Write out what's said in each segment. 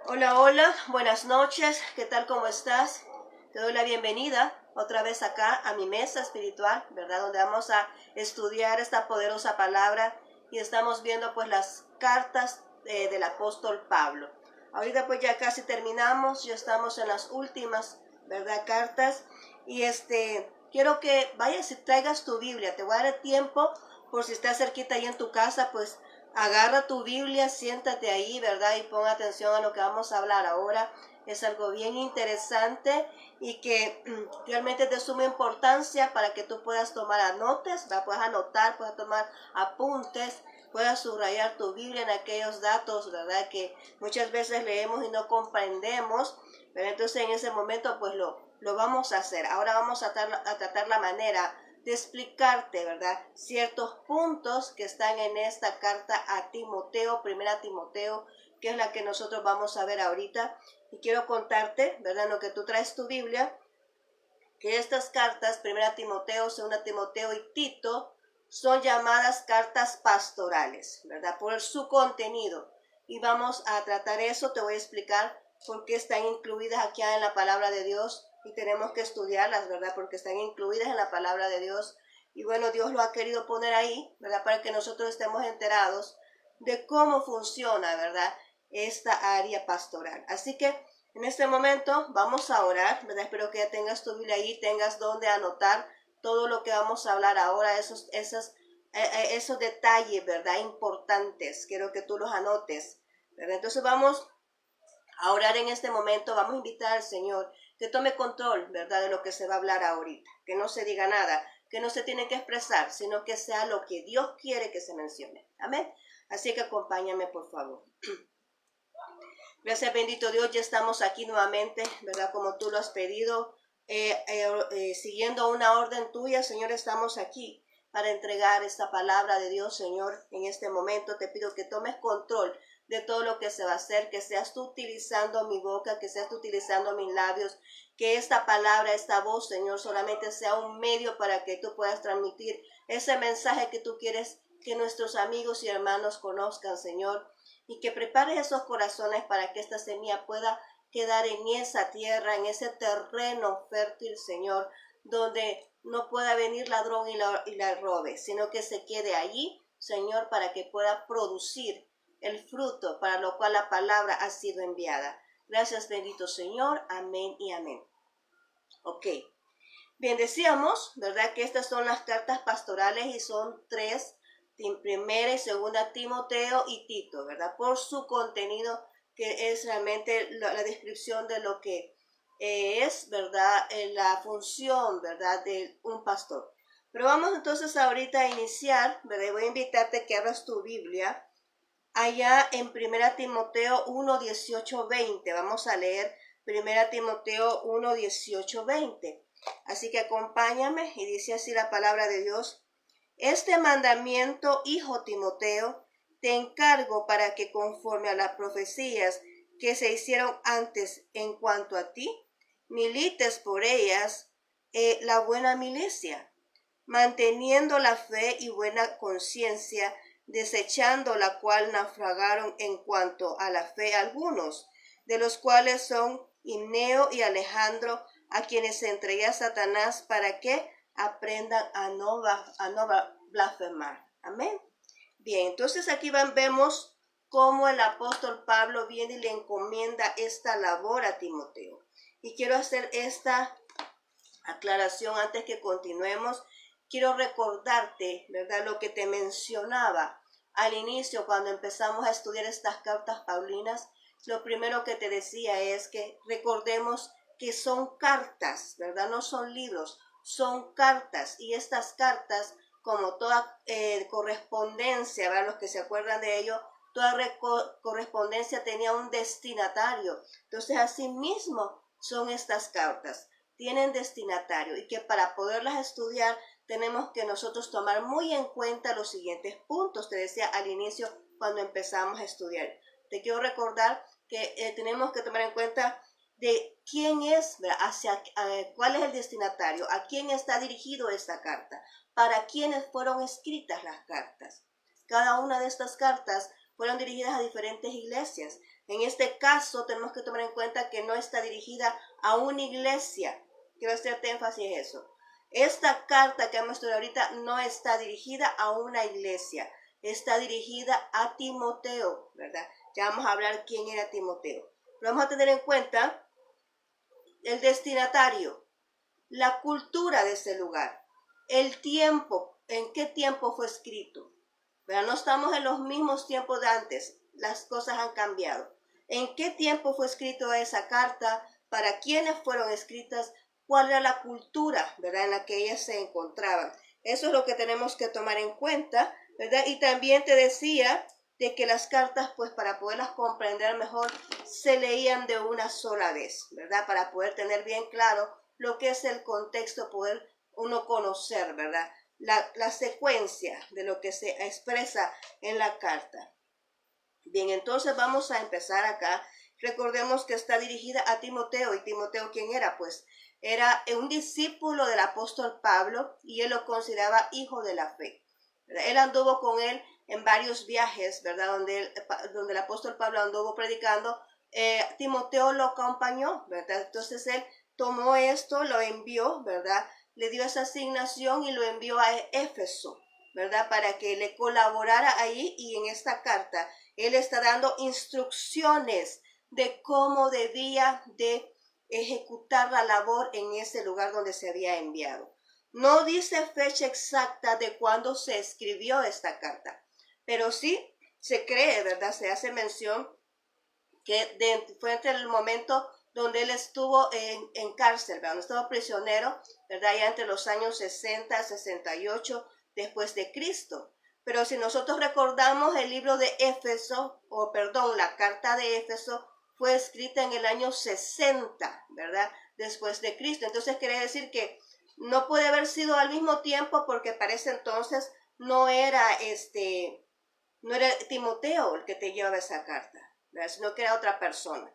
Hola, hola, buenas noches, ¿qué tal? ¿Cómo estás? Te doy la bienvenida otra vez acá a mi mesa espiritual, ¿verdad? Donde vamos a estudiar esta poderosa palabra y estamos viendo pues las cartas del apóstol Pablo. Ahorita pues ya casi terminamos, ya estamos en las últimas, ¿verdad? Cartas y quiero que vayas y traigas tu Biblia, te voy a dar tiempo por si estás cerquita ahí en tu casa, pues agarra tu Biblia, siéntate ahí, ¿verdad? Y pon atención a lo que vamos a hablar ahora. Es algo bien interesante y que realmente es de suma importancia para que tú puedas tomar anotes, ¿verdad? Puedas anotar, puedas tomar apuntes, puedas subrayar tu Biblia en aquellos datos, ¿verdad? Que muchas veces leemos y no comprendemos, pero entonces en ese momento pues lo vamos a hacer. Ahora vamos a tratar la manera de explicarte, ¿verdad? Ciertos puntos que están en esta carta a Timoteo, primera Timoteo, que es la que nosotros vamos a ver ahorita. Y quiero contarte, ¿verdad? En lo que tú traes tu Biblia, que estas cartas, primera Timoteo, segunda Timoteo y Tito, son llamadas cartas pastorales, ¿verdad? Por su contenido. Y vamos a tratar eso, te voy a explicar por qué están incluidas aquí en la palabra de Dios y tenemos que estudiarlas, ¿verdad? Porque están incluidas en la palabra de Dios. Y bueno, Dios lo ha querido poner ahí, ¿verdad? Para que nosotros estemos enterados de cómo funciona, ¿verdad? Esta área pastoral. Así que en este momento vamos a orar, ¿verdad? Espero que ya tengas tu Biblia ahí, tengas donde anotar todo lo que vamos a hablar ahora, esos detalles, ¿verdad? Importantes, quiero que tú los anotes, ¿verdad? Entonces vamos a orar en este momento, vamos a invitar al Señor que tome control, ¿verdad? De lo que se va a hablar ahorita, que no se diga nada, que no se tiene que expresar, sino que sea lo que Dios quiere que se mencione. Amén. Así que acompáñame, por favor. Gracias, bendito Dios, ya estamos aquí nuevamente, ¿verdad? Como tú lo has pedido, siguiendo una orden tuya, Señor, estamos aquí para entregar esta palabra de Dios, Señor. En este momento te pido que tomes control de todo lo que se va a hacer, que seas tú utilizando mi boca, que seas tú utilizando mis labios, que esta palabra, esta voz, Señor, solamente sea un medio para que tú puedas transmitir ese mensaje que tú quieres que nuestros amigos y hermanos conozcan, Señor, y que prepare esos corazones para que esta semilla pueda quedar en esa tierra, en ese terreno fértil, Señor, donde no pueda venir ladrón y la robe, sino que se quede allí, Señor, para que pueda producir el fruto para lo cual la palabra ha sido enviada. Gracias, bendito Señor. Amén y amén. Ok. Bien, decíamos, ¿verdad? Que estas son las cartas pastorales y son tres, primera y segunda Timoteo y Tito, ¿verdad? Por su contenido, que es realmente la descripción de lo que es, ¿verdad? La función, ¿verdad? De un pastor. Pero vamos entonces ahorita a iniciar, ¿verdad? Voy a invitarte que abras tu Biblia allá en primera Timoteo 1, 18, 20. Vamos a leer primera Timoteo 1, 18, 20. Así que acompáñame y dice así la palabra de Dios. Este mandamiento, hijo Timoteo, te encargo para que conforme a las profecías que se hicieron antes en cuanto a ti, milites por ellas la buena milicia, manteniendo la fe y buena conciencia, desechando la cual naufragaron en cuanto a la fe algunos, de los cuales son Himneo y Alejandro, a quienes se entrega Satanás para que aprendan a no blasfemar. Amén. Bien, entonces aquí vemos cómo el apóstol Pablo viene y le encomienda esta labor a Timoteo. Y quiero hacer esta aclaración antes que continuemos. Quiero recordarte, ¿verdad? Lo que te mencionaba al inicio cuando empezamos a estudiar estas cartas paulinas. Lo primero que te decía es que recordemos que son cartas, ¿verdad? No son libros, son cartas. Y estas cartas, como toda correspondencia, ¿verdad? Los que se acuerdan de ello, toda correspondencia tenía un destinatario. Entonces, así mismo son estas cartas, tienen destinatario, y que para poderlas estudiar tenemos que nosotros tomar muy en cuenta los siguientes puntos. Te decía al inicio cuando empezamos a estudiar. Te quiero recordar que tenemos que tomar en cuenta de quién es, cuál es el destinatario, a quién está dirigido esta carta, para quiénes fueron escritas las cartas. Cada una de estas cartas fueron dirigidas a diferentes iglesias, En este caso tenemos que tomar en cuenta que no está dirigida a una iglesia. Quiero hacerte énfasis en eso. Esta carta que vamos a estudiar ahorita no está dirigida a una iglesia, está dirigida a Timoteo, ¿verdad? Ya vamos a hablar quién era Timoteo. Pero vamos a tener en cuenta el destinatario, la cultura de ese lugar, el tiempo, en qué tiempo fue escrito. ¿Verdad? No estamos en los mismos tiempos de antes, las cosas han cambiado. ¿En qué tiempo fue escrito esa carta? ¿Para quiénes fueron escritas? ¿Cuál era la cultura, verdad, en la que ellas se encontraban? Eso es lo que tenemos que tomar en cuenta, ¿verdad? Y también te decía de que las cartas, pues para poderlas comprender mejor, se leían de una sola vez, ¿verdad? Para poder tener bien claro lo que es el contexto, poder uno conocer, ¿verdad? La secuencia de lo que se expresa en la carta. Bien, entonces vamos a empezar acá. Recordemos que está dirigida a Timoteo. ¿Y Timoteo quién era? Pues era un discípulo del apóstol Pablo y él lo consideraba hijo de la fe, ¿verdad? Él anduvo con él en varios viajes, ¿verdad? Donde el apóstol Pablo anduvo predicando. Timoteo lo acompañó, ¿verdad? Entonces él tomó esto, lo envió, ¿verdad? Le dio esa asignación y lo envió a Éfeso, ¿verdad? Para que le colaborara ahí, y en esta carta él está dando instrucciones de cómo debía de ejecutar la labor en ese lugar donde se había enviado. No dice fecha exacta de cuándo se escribió esta carta, pero sí se cree, ¿verdad? Se hace mención que fue entre el momento donde él estuvo en cárcel, ¿verdad? Estuvo prisionero, ¿verdad? Ya entre los años 60, 68 después de Cristo. Pero si nosotros recordamos el libro de Éfeso, la carta de Éfeso fue escrita en el año 60, ¿verdad? Después de Cristo. Entonces quiere decir que no puede haber sido al mismo tiempo, porque para ese entonces no era Timoteo el que te llevaba esa carta, ¿verdad? Sino que era otra persona.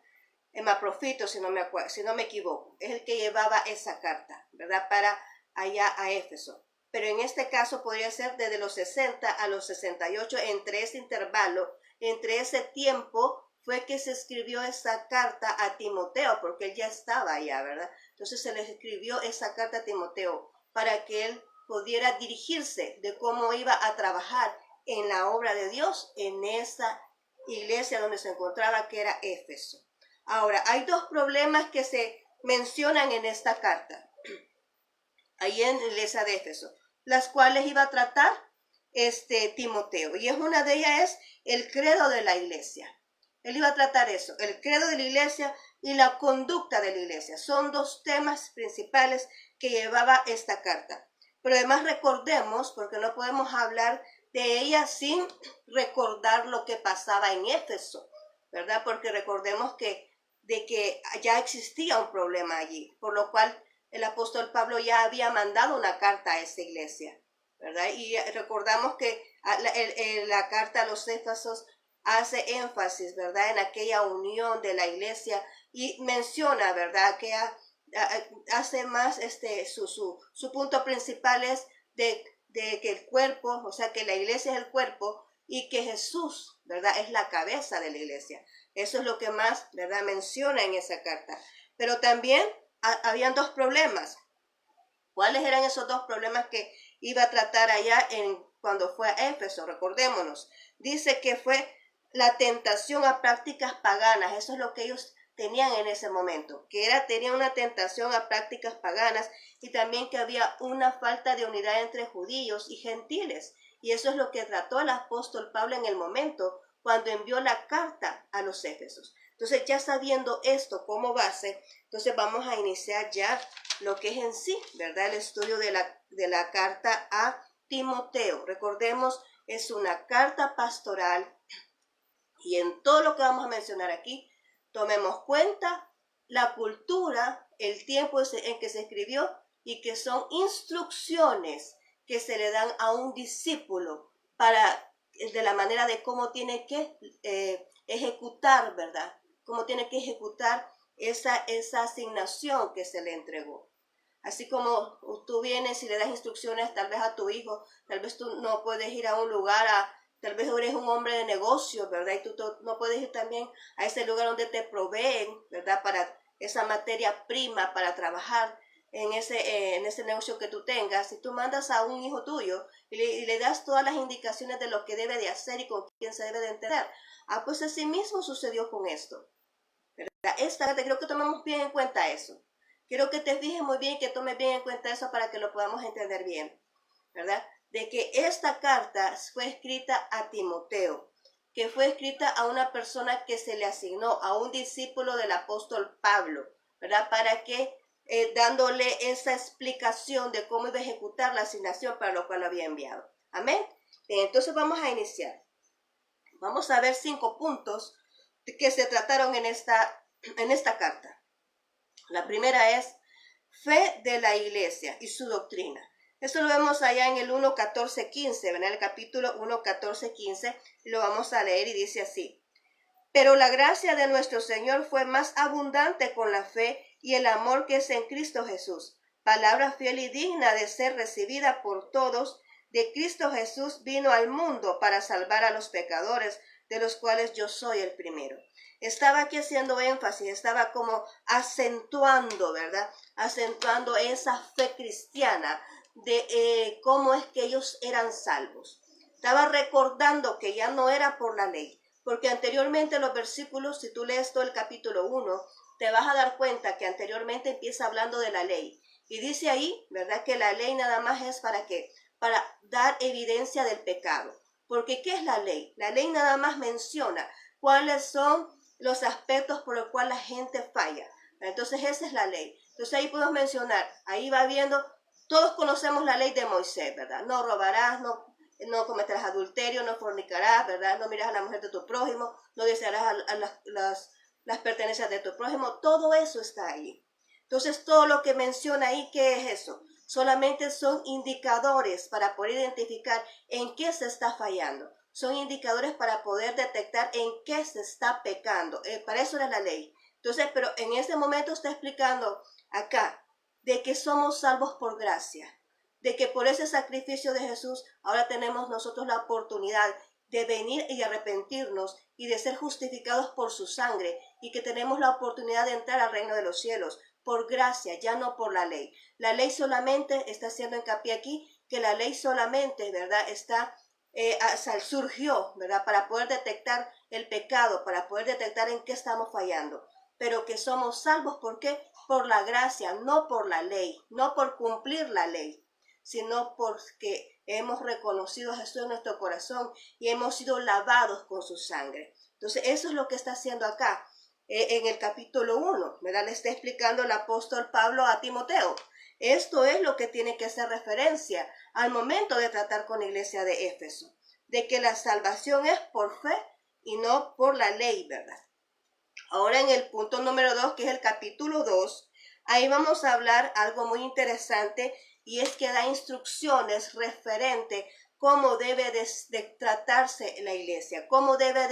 Emaprofito, si no me equivoco, es el que llevaba esa carta, ¿verdad? Para allá a Éfeso. Pero en este caso podría ser desde los 60 a los 68, entre ese intervalo, entre ese tiempo fue que se escribió esa carta a Timoteo, porque él ya estaba allá, ¿verdad? Entonces se le escribió esa carta a Timoteo para que él pudiera dirigirse de cómo iba a trabajar en la obra de Dios en esa iglesia donde se encontraba, que era Éfeso. Ahora, hay dos problemas que se mencionan en esta carta, ahí en la iglesia de Éfeso, las cuales iba a tratar Timoteo. Y una de ellas es el credo de la iglesia. Él iba a tratar eso, el credo de la iglesia y la conducta de la iglesia. Son dos temas principales que llevaba esta carta. Pero además recordemos, porque no podemos hablar de ella sin recordar lo que pasaba en Éfeso, ¿verdad? Porque recordemos que ya existía un problema allí, por lo cual el apóstol Pablo ya había mandado una carta a esa iglesia, ¿verdad? Y recordamos que la carta a los Éfesos hace énfasis, ¿verdad?, en aquella unión de la iglesia, y menciona, ¿verdad?, que hace más su punto principal es de que el cuerpo, o sea, que la iglesia es el cuerpo y que Jesús, ¿verdad?, es la cabeza de la iglesia. Eso es lo que más, ¿verdad?, menciona en esa carta. Pero también habían dos problemas. ¿Cuáles eran esos dos problemas que iba a tratar allá cuando fue a Éfeso? Recordémonos. Dice que fue la tentación a prácticas paganas. Eso es lo que ellos tenían en ese momento, que tenían una tentación a prácticas paganas, y también que había una falta de unidad entre judíos y gentiles. Y eso es lo que trató el apóstol Pablo en el momento cuando envió la carta a los Éfesos. Entonces, ya sabiendo esto como base, entonces vamos a iniciar ya lo que es en sí, ¿verdad?, el estudio de la carta a Timoteo. Recordemos, es una carta pastoral, y en todo lo que vamos a mencionar aquí, tomemos cuenta la cultura, el tiempo en que se escribió, y que son instrucciones que se le dan a un discípulo de la manera de cómo tiene que ejecutar, ¿verdad? Cómo tiene que ejecutar esa asignación que se le entregó. Así como tú vienes y le das instrucciones tal vez a tu hijo, tal vez tú no puedes ir a un lugar tal vez eres un hombre de negocios, ¿verdad? Y tú no puedes ir también a ese lugar donde te proveen, ¿verdad? Para esa materia prima, para trabajar en ese negocio que tú tengas. Si tú mandas a un hijo tuyo y le das todas las indicaciones de lo que debe de hacer y con quién se debe de entender, pues así mismo sucedió con esto, ¿verdad? Creo que tomemos bien en cuenta eso. Quiero que te fijes muy bien y que tomes bien en cuenta eso para que lo podamos entender bien, ¿verdad? De que esta carta fue escrita a Timoteo, que fue escrita a una persona que se le asignó, a un discípulo del apóstol Pablo, ¿verdad? Para que, dándole esa explicación de cómo iba a ejecutar la asignación para lo cual lo había enviado. Amén. Bien, entonces vamos a iniciar. Vamos a ver 5 puntos que se trataron en esta carta. La primera es fe de la iglesia y su doctrina. Eso lo vemos allá en el 1:14-15, ¿verdad? El capítulo 1:14-15, lo vamos a leer y dice así: pero la gracia de nuestro Señor fue más abundante con la fe y el amor que es en Cristo Jesús. Palabra fiel y digna de ser recibida por todos. De Cristo Jesús vino al mundo para salvar a los pecadores, de los cuales yo soy el primero. Estaba aquí haciendo énfasis, estaba como acentuando, ¿verdad? Acentuando esa fe cristiana de cómo es que ellos eran salvos. Estaba recordando que ya no era por la ley, porque anteriormente los versículos, si tú lees todo el capítulo 1, te vas a dar cuenta que anteriormente empieza hablando de la ley. Y dice ahí, ¿verdad? Que la ley nada más es ¿para qué? Para dar evidencia del pecado. Porque ¿qué es la ley? La ley nada más menciona cuáles son los aspectos por los cuales la gente falla. Entonces esa es la ley. Entonces ahí podemos mencionar, ahí va viendo, todos conocemos la ley de Moisés, ¿verdad? No robarás, no cometerás adulterio, no fornicarás, ¿verdad? No mirarás a la mujer de tu prójimo, no desearás a las pertenencias de tu prójimo. Todo eso está ahí. Entonces, todo lo que menciona ahí, ¿qué es eso? Solamente son indicadores para poder identificar en qué se está fallando. Son indicadores para poder detectar en qué se está pecando. Para eso era la ley. Entonces, pero en este momento está explicando acá de que somos salvos por gracia, de que por ese sacrificio de Jesús ahora tenemos nosotros la oportunidad de venir y arrepentirnos y de ser justificados por su sangre, y que tenemos la oportunidad de entrar al reino de los cielos por gracia, ya no por la ley. La ley solamente, está haciendo hincapié aquí, que la ley solamente, ¿verdad? Surgió, ¿verdad? Para poder detectar el pecado, para poder detectar en qué estamos fallando, pero que somos salvos, ¿por qué? Por la gracia, no por la ley, no por cumplir la ley, sino porque hemos reconocido a Jesús en nuestro corazón y hemos sido lavados con su sangre. Entonces, eso es lo que está haciendo acá, en el capítulo 1, ¿verdad? Le está explicando el apóstol Pablo a Timoteo. Esto es lo que tiene que hacer referencia al momento de tratar con la iglesia de Éfeso, de que la salvación es por fe y no por la ley, ¿verdad? Ahora en el punto número 2, que es el capítulo 2, ahí vamos a hablar algo muy interesante, y es que da instrucciones referente cómo debe de tratarse la iglesia, cómo debe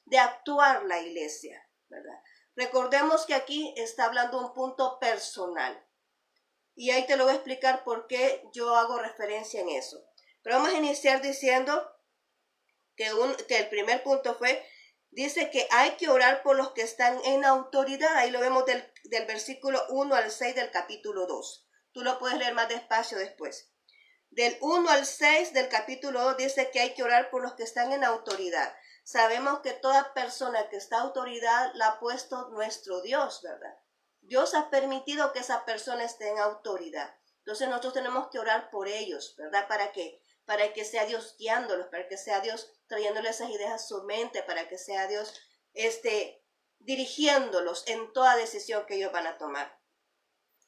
de actuar la iglesia, ¿verdad? Recordemos que aquí está hablando un punto personal, y ahí te lo voy a explicar por qué yo hago referencia en eso. Pero vamos a iniciar diciendo que el primer punto dice que hay que orar por los que están en autoridad. Ahí lo vemos del versículo 1 al 6 del capítulo 2. Tú lo puedes leer más despacio después. Del 1 al 6 del capítulo 2 dice que hay que orar por los que están en autoridad. Sabemos que toda persona que está en autoridad la ha puesto nuestro Dios, ¿verdad? Dios ha permitido que esa persona esté en autoridad. Entonces nosotros tenemos que orar por ellos, ¿verdad? ¿Para qué? Para que sea Dios guiándolos, para que sea Dios trayéndoles esas ideas a su mente, para que sea Dios dirigiéndolos en toda decisión que ellos van a tomar.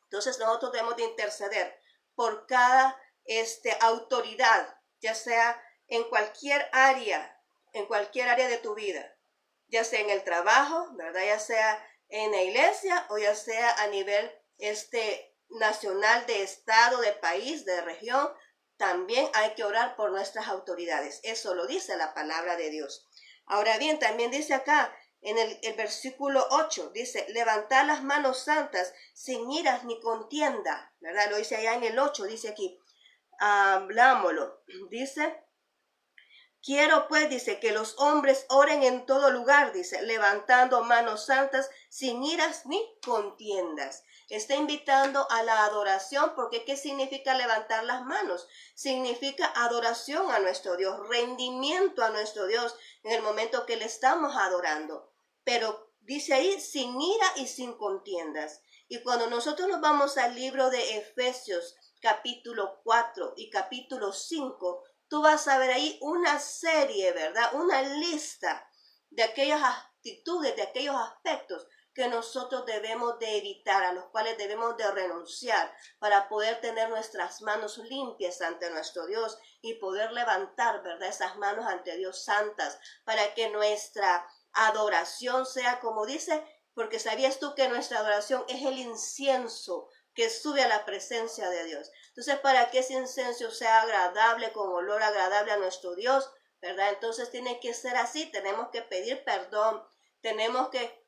Entonces nosotros debemos de interceder por cada autoridad, ya sea en cualquier área de tu vida, ya sea en el trabajo, ¿verdad? Ya sea en la iglesia o ya sea a nivel nacional, de estado, de país, de región. También hay que orar por nuestras autoridades. Eso lo dice la palabra de Dios. Ahora bien, también dice acá en el versículo 8, dice: levantad las manos santas sin iras ni contienda, ¿verdad? Lo dice allá en el 8, dice aquí, hablámoslo. Dice Quiero pues, dice, que los hombres oren en todo lugar, dice, levantando manos santas, sin iras ni contiendas. Está invitando a la adoración, porque ¿qué significa levantar las manos? Significa adoración a nuestro Dios, rendimiento a nuestro Dios en el momento que le estamos adorando. Pero dice ahí, sin ira y sin contiendas. Y cuando nosotros nos vamos al libro de Efesios, capítulo 4 y capítulo 5, tú vas a ver ahí una serie, ¿verdad? Una lista de aquellas actitudes, de aquellos aspectos que nosotros debemos de evitar, a los cuales debemos de renunciar para poder tener nuestras manos limpias ante nuestro Dios y poder levantar, ¿verdad? Esas manos ante Dios santas, para que nuestra adoración sea como dice, porque sabías tú que nuestra adoración es el incienso que sube a la presencia de Dios. Entonces, para que ese incienso sea agradable, con olor agradable a nuestro Dios, ¿verdad? Entonces tiene que ser así, tenemos que pedir perdón, tenemos que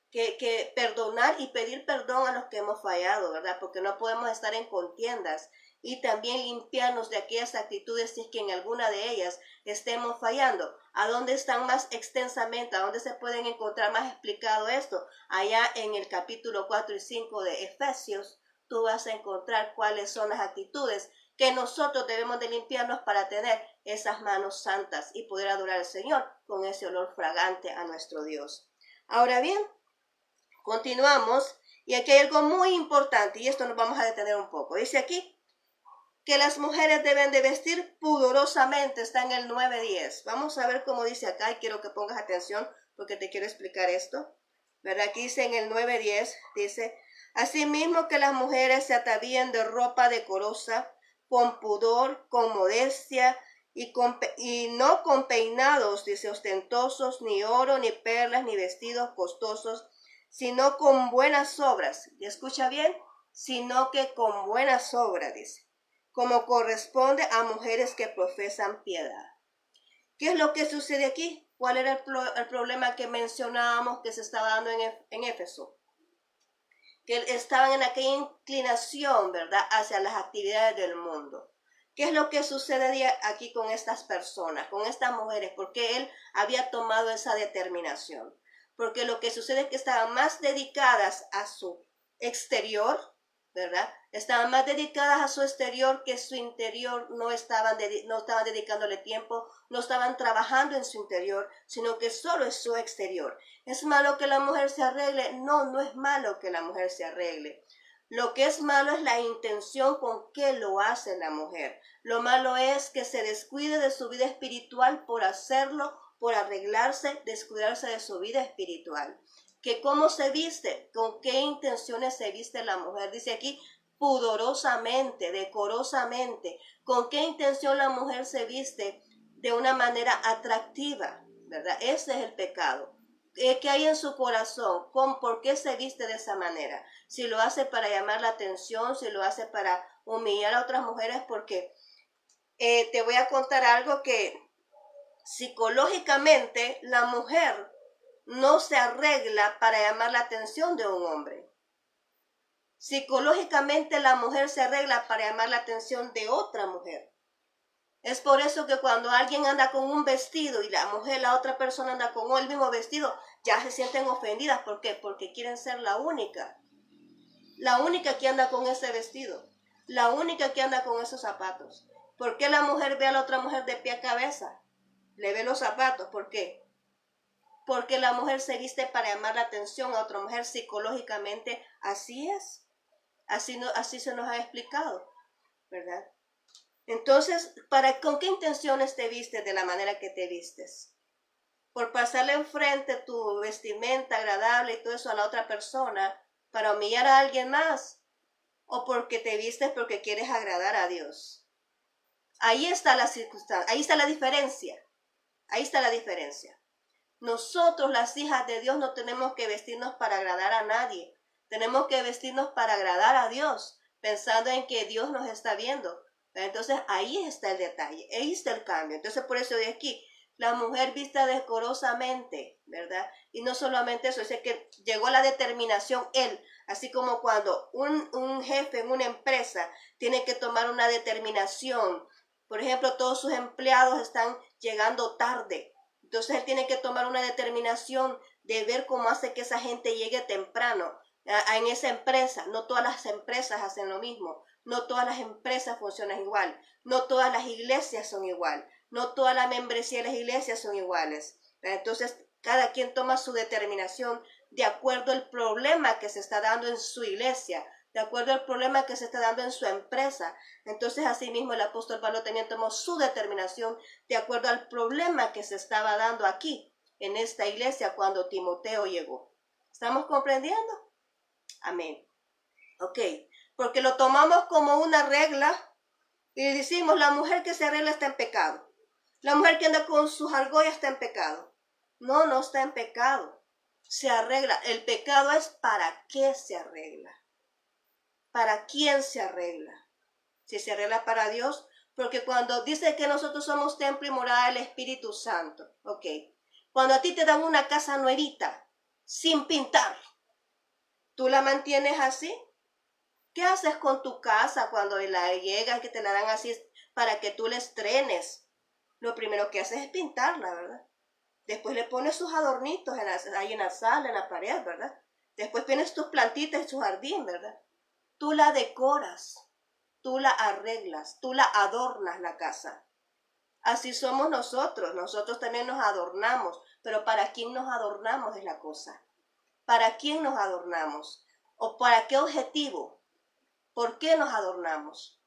perdonar y pedir perdón a los que hemos fallado, ¿verdad? Porque no podemos estar en contiendas, y también limpiarnos de aquellas actitudes si es que en alguna de ellas estemos fallando. ¿A dónde están más extensamente? ¿A dónde se pueden encontrar más explicado esto? Allá en el capítulo 4 y 5 de Efesios, tú vas a encontrar cuáles son las actitudes que nosotros debemos de limpiarnos para tener esas manos santas y poder adorar al Señor con ese olor fragante a nuestro Dios. Ahora bien, continuamos, y aquí hay algo muy importante, y esto nos vamos a detener un poco. Dice aquí que las mujeres deben de vestir pudorosamente, está en el 9:10. Vamos a ver cómo dice acá, y quiero que pongas atención porque te quiero explicar esto. ¿Verdad? Aquí dice en el 9:10, dice, asimismo que las mujeres se atavíen de ropa decorosa, con pudor, con modestia, y no con peinados, dice, ostentosos, ni oro, ni perlas, ni vestidos costosos, sino con buenas obras. ¿Y escucha bien? Sino que con buenas obras, dice, como corresponde a mujeres que profesan piedad. ¿Qué es lo que sucede aquí? ¿Cuál era el problema que mencionábamos que se estaba dando en Éfeso? Que estaban en aquella inclinación, ¿verdad?, hacia las actividades del mundo. ¿Qué es lo que sucede aquí con estas personas, con estas mujeres? Porque él había tomado esa determinación. Porque lo que sucede es que estaban más dedicadas a su exterior, ¿verdad? Estaban más dedicadas a su exterior que su interior. No estaban dedicándole tiempo, no estaban trabajando en su interior, sino que solo es su exterior. ¿Es malo que la mujer se arregle? No, no es malo que la mujer se arregle. Lo que es malo es la intención con que lo hace la mujer. Lo malo es que se descuide de su vida espiritual por hacerlo, por arreglarse, descuidarse de su vida espiritual. Que cómo se viste, con qué intenciones se viste la mujer. Dice aquí, pudorosamente, decorosamente. ¿Con qué intención la mujer se viste? De una manera atractiva, ¿verdad? Ese es el pecado. ¿Qué hay en su corazón? ¿Por qué se viste de esa manera? Si lo hace para llamar la atención, si lo hace para humillar a otras mujeres, porque te voy a contar algo que psicológicamente la mujer no se arregla para llamar la atención de un hombre. Psicológicamente la mujer se arregla para llamar la atención de otra mujer. Es por eso que cuando alguien anda con un vestido y la otra persona anda con el mismo vestido, ya se sienten ofendidas. ¿Por qué? Porque quieren ser la única que anda con ese vestido, la única que anda con esos zapatos. ¿Por qué la mujer ve a la otra mujer de pie a cabeza? Le ve los zapatos. ¿Por qué? Porque la mujer se viste para llamar la atención a otra mujer psicológicamente. Así es. Así se nos ha explicado, ¿verdad? Entonces, ¿con qué intenciones te vistes de la manera que te vistes? ¿Por pasarle enfrente tu vestimenta agradable y todo eso a la otra persona para humillar a alguien más? ¿O porque te vistes porque quieres agradar a Dios? Ahí está la circunstancia, ahí está la diferencia. Ahí está la diferencia. Nosotros, las hijas de Dios, no tenemos que vestirnos para agradar a nadie. Tenemos que vestirnos para agradar a Dios, pensando en que Dios nos está viendo. Entonces ahí está el detalle, ahí está el cambio. Entonces por eso de aquí, la mujer vista decorosamente, ¿verdad? Y no solamente eso, es que llegó la determinación él, así como cuando un jefe en una empresa tiene que tomar una determinación Por ejemplo, todos sus empleados están llegando tarde. Entonces él tiene que tomar una determinación de ver cómo hace que esa gente llegue temprano en esa empresa. No todas las empresas hacen lo mismo. No todas las empresas funcionan igual. No todas las iglesias son igual. No toda la membresía de las iglesias son iguales. Entonces cada quien toma su determinación de acuerdo al problema que se está dando en su iglesia, de acuerdo al problema que se está dando en su empresa. Entonces, asimismo, el apóstol Pablo también tomó su determinación de acuerdo al problema que se estaba dando aquí, en esta iglesia, cuando Timoteo llegó. ¿Estamos comprendiendo? Amén. Ok, porque lo tomamos como una regla y decimos, la mujer que se arregla está en pecado. La mujer que anda con sus argollas está en pecado. No, no está en pecado. Se arregla. El pecado es para qué se arregla. ¿Para quién se arregla? Si se arregla para Dios, porque cuando dice que nosotros somos templo y morada del Espíritu Santo, ok. Cuando a ti te dan una casa nuevita, sin pintar, ¿tú la mantienes así? ¿Qué haces con tu casa cuando la llegas, que te la dan así para que tú la estrenes? Lo primero que haces es pintarla, ¿verdad? Después le pones sus adornitos ahí en la sala, en la pared, ¿verdad? Después tienes tus plantitas en su jardín, ¿verdad? Tú la decoras, tú la arreglas, tú la adornas la casa. Así somos nosotros. Nosotros también nos adornamos, pero ¿para quién nos adornamos es la cosa? ¿Para quién nos adornamos? ¿O para qué objetivo? ¿Por qué nos adornamos?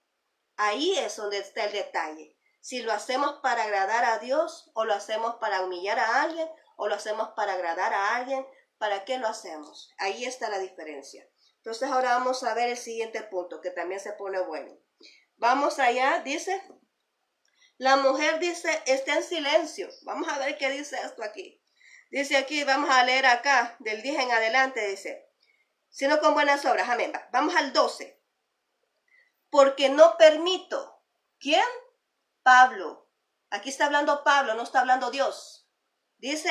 Ahí es donde está el detalle. Si lo hacemos para agradar a Dios, o lo hacemos para humillar a alguien, o lo hacemos para agradar a alguien, ¿para qué lo hacemos? Ahí está la diferencia. Entonces ahora vamos a ver el siguiente punto, que también se pone bueno. Vamos allá, dice, la mujer dice, está en silencio. Vamos a ver qué dice esto aquí. Dice aquí, vamos a leer acá, del 10 en adelante, dice, sino con buenas obras, amén. Vamos al 12. Porque no permito. ¿Quién? Pablo. Aquí está hablando Pablo, no está hablando Dios. Dice,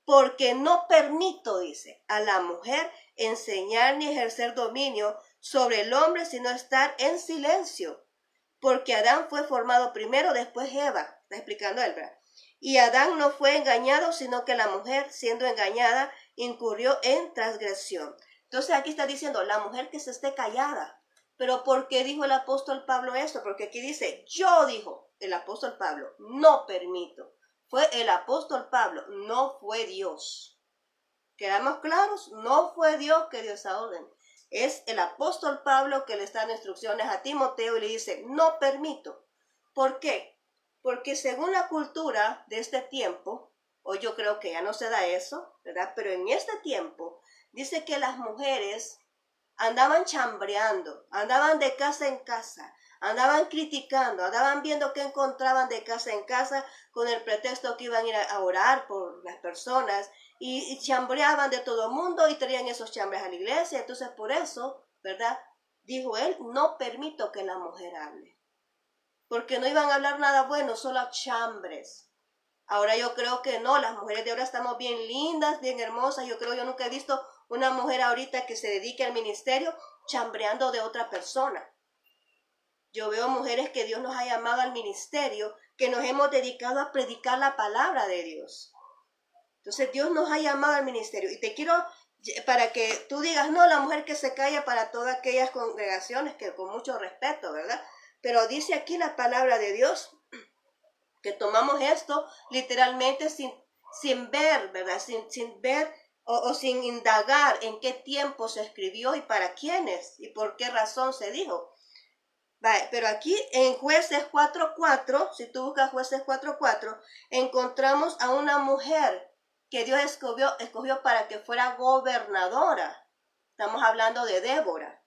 porque no permito, dice, a la mujer enseñar ni ejercer dominio sobre el hombre, sino estar en silencio. Porque Adán fue formado primero, después Eva. Está explicando él, ¿verdad? Y Adán no fue engañado, sino que la mujer, siendo engañada, incurrió en transgresión. Entonces aquí está diciendo, la mujer que se esté callada. Pero ¿por qué dijo el apóstol Pablo esto? Porque aquí dice, yo, dijo el apóstol Pablo, no permito. Fue el apóstol Pablo, no fue Dios. ¿Quedamos claros? No fue Dios que dio esa orden. Es el apóstol Pablo que le está dando instrucciones a Timoteo y le dice, no permito. ¿Por qué? Porque según la cultura de este tiempo, o yo creo que ya no se da eso, ¿verdad? Pero en este tiempo dice que las mujeres andaban chambreando, andaban de casa en casa, andaban criticando, andaban viendo qué encontraban de casa en casa con el pretexto que iban a ir a orar por las personas y chambreaban de todo el mundo y traían esos chambres a la iglesia. Entonces por eso, ¿verdad? Dijo él, no permito que la mujer hable, porque no iban a hablar nada bueno, solo chambres. Ahora yo creo que no, las mujeres de ahora estamos bien lindas, bien hermosas. Yo nunca he visto una mujer ahorita que se dedique al ministerio chambreando de otra persona. Yo veo mujeres que Dios nos ha llamado al ministerio, que nos hemos dedicado a predicar la palabra de Dios. Entonces Dios nos ha llamado al ministerio. Y te quiero, para que tú digas, no, la mujer que se calla para todas aquellas congregaciones, que con mucho respeto, ¿verdad? Pero dice aquí la palabra de Dios, que tomamos esto literalmente sin ver, ¿verdad? Sin ver o sin indagar en qué tiempo se escribió y para quiénes y por qué razón se dijo. Vale, pero aquí en Jueces 4:4, si tú buscas Jueces 4:4, encontramos a una mujer que Dios escogió para que fuera gobernadora. Estamos hablando de Débora.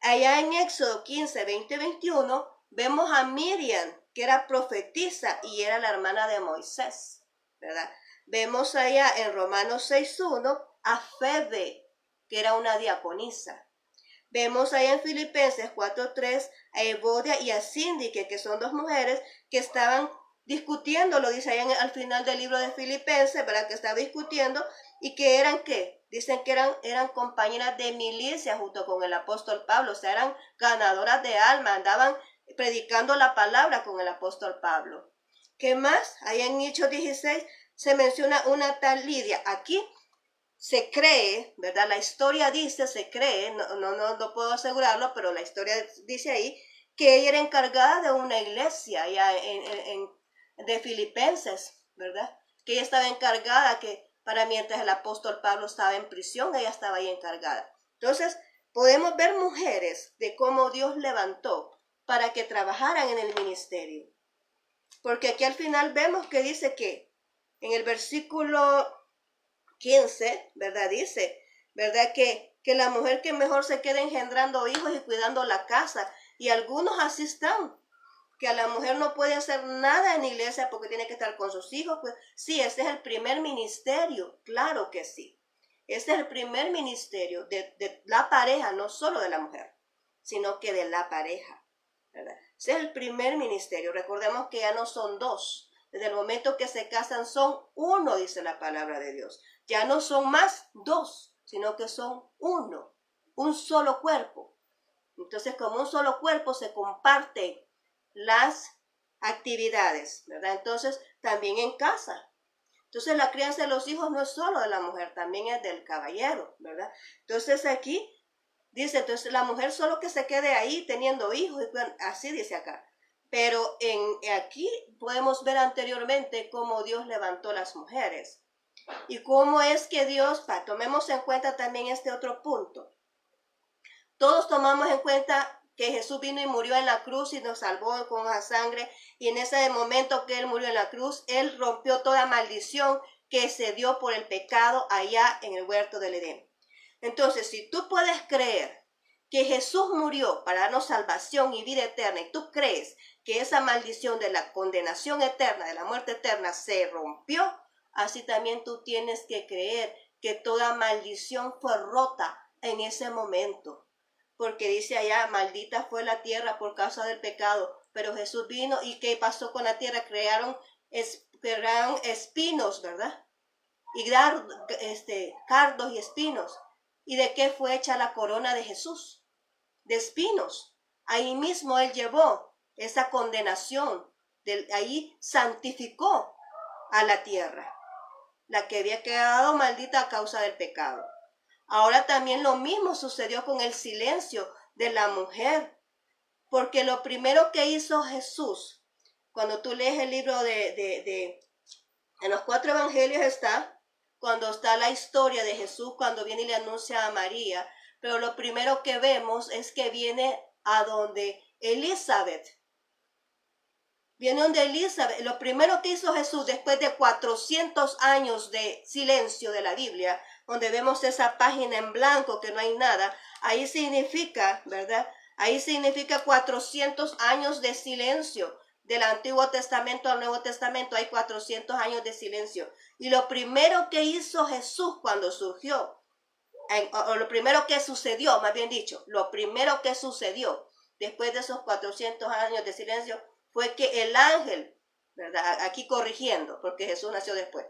Allá en Éxodo 15, 20, 21, vemos a Miriam, que era profetisa y era la hermana de Moisés, ¿verdad? Vemos allá en Romanos 6:1 a Febe, que era una diaconisa. Vemos allá en Filipenses 4:3 a Evodia y a Síndique, que son dos mujeres que estaban discutiendo, lo dice allá al final del libro de Filipenses, ¿verdad? Que estaban discutiendo y que eran, ¿qué? Dicen que eran compañeras de milicia junto con el apóstol Pablo, o sea, eran ganadoras de alma, andaban predicando la palabra con el apóstol Pablo. ¿Qué más? Ahí en Hechos 16 se menciona una tal Lidia. Aquí se cree, ¿verdad? La historia dice, se cree, no puedo asegurarlo, pero la historia dice ahí que ella era encargada de una iglesia ya de Filipenses, ¿verdad? Que ella estaba encargada, que para mientras el apóstol Pablo estaba en prisión, ella estaba ahí encargada. Entonces, podemos ver mujeres de cómo Dios levantó para que trabajaran en el ministerio. Porque aquí al final vemos que dice que en el versículo 15, ¿verdad? Dice, ¿verdad? Que la mujer que mejor se queda engendrando hijos y cuidando la casa. Y algunos así están, que a la mujer no puede hacer nada en la iglesia porque tiene que estar con sus hijos. Pues sí, ese es el primer ministerio, claro que sí. Ese es el primer ministerio de la pareja, no solo de la mujer, sino que de la pareja, ¿verdad? Ese es el primer ministerio. Recordemos que ya no son dos. Desde el momento que se casan son uno, dice la palabra de Dios. Ya no son más dos, sino que son uno, un solo cuerpo. Entonces, como un solo cuerpo se comparten las actividades, ¿verdad? Entonces, también en casa. Entonces, la crianza de los hijos no es solo de la mujer, también es del caballero, ¿verdad? Entonces, aquí dice, entonces la mujer solo que se quede ahí teniendo hijos, así dice acá. Pero aquí podemos ver anteriormente cómo Dios levantó las mujeres. Y cómo es que Dios, tomemos en cuenta también este otro punto. Todos tomamos en cuenta que Jesús vino y murió en la cruz y nos salvó con la sangre. Y en ese momento que Él murió en la cruz, Él rompió toda maldición que se dio por el pecado allá en el huerto del Edén. Entonces, si tú puedes creer que Jesús murió para darnos salvación y vida eterna, y tú crees que esa maldición de la condenación eterna, de la muerte eterna, se rompió, así también tú tienes que creer que toda maldición fue rota en ese momento. Porque dice allá, maldita fue la tierra por causa del pecado. Pero Jesús vino y ¿qué pasó con la tierra? Crearon espinos, ¿verdad? Y cardos y espinos. ¿Y de qué fue hecha la corona de Jesús? De espinos. Ahí mismo Él llevó esa condenación. Ahí santificó a la tierra, la que había quedado maldita a causa del pecado. Ahora también lo mismo sucedió con el silencio de la mujer, porque lo primero que hizo Jesús, cuando tú lees el libro en los 4 evangelios está, cuando está la historia de Jesús, cuando viene y le anuncia a María, pero lo primero que vemos es que viene a donde Elizabeth. Viene donde Elizabeth. Lo primero que hizo Jesús después de 400 años de silencio de la Biblia, donde vemos esa página en blanco que no hay nada, ahí significa, ¿verdad? Ahí significa 400 años de silencio. Del Antiguo Testamento al Nuevo Testamento hay 400 años de silencio. Y lo primero que hizo Jesús cuando surgió, o lo primero que sucedió, más bien dicho, lo primero que sucedió después de esos 400 años de silencio fue que el ángel, ¿verdad? Aquí corrigiendo, porque Jesús nació después,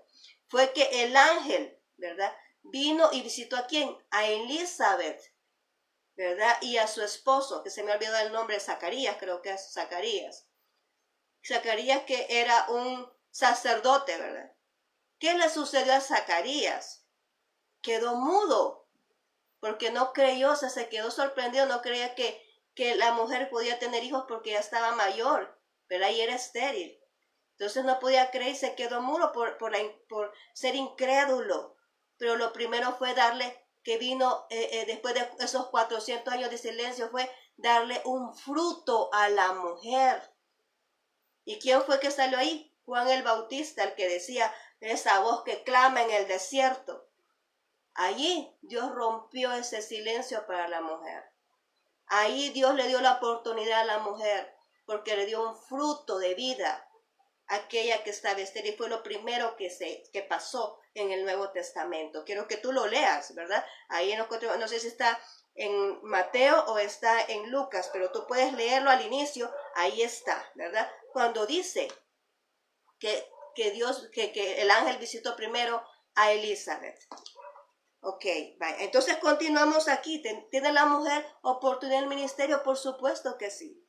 fue que el ángel, ¿verdad? Vino y visitó ¿a quién? A Elizabeth, ¿verdad? Y a su esposo, que se me olvidó el nombre, Zacarías, creo que es Zacarías. Zacarías que era un sacerdote, ¿verdad? ¿Qué le sucedió a Zacarías? Quedó mudo, porque no creyó, o sea, se quedó sorprendido, no creía que la mujer podía tener hijos porque ya estaba mayor, ¿verdad? Y era estéril. Entonces no podía creer y se quedó mudo por ser incrédulo. Pero lo primero fue darle, que vino después de esos 400 años de silencio, fue darle un fruto a la mujer. ¿Y quién fue que salió ahí? Juan el Bautista, el que decía, esa voz que clama en el desierto. Allí Dios rompió ese silencio para la mujer. Ahí Dios le dio la oportunidad a la mujer porque le dio un fruto de vida a aquella que estaba estéril. Fue lo primero que pasó en el Nuevo Testamento. Quiero que tú lo leas, ¿verdad? Ahí no sé si está en Mateo o está en Lucas, pero tú puedes leerlo al inicio. Ahí está, ¿verdad? Cuando dice que el ángel visitó primero a Elizabeth. Ok, bye. Entonces continuamos aquí. ¿Tiene la mujer oportunidad en el ministerio? Por supuesto que sí.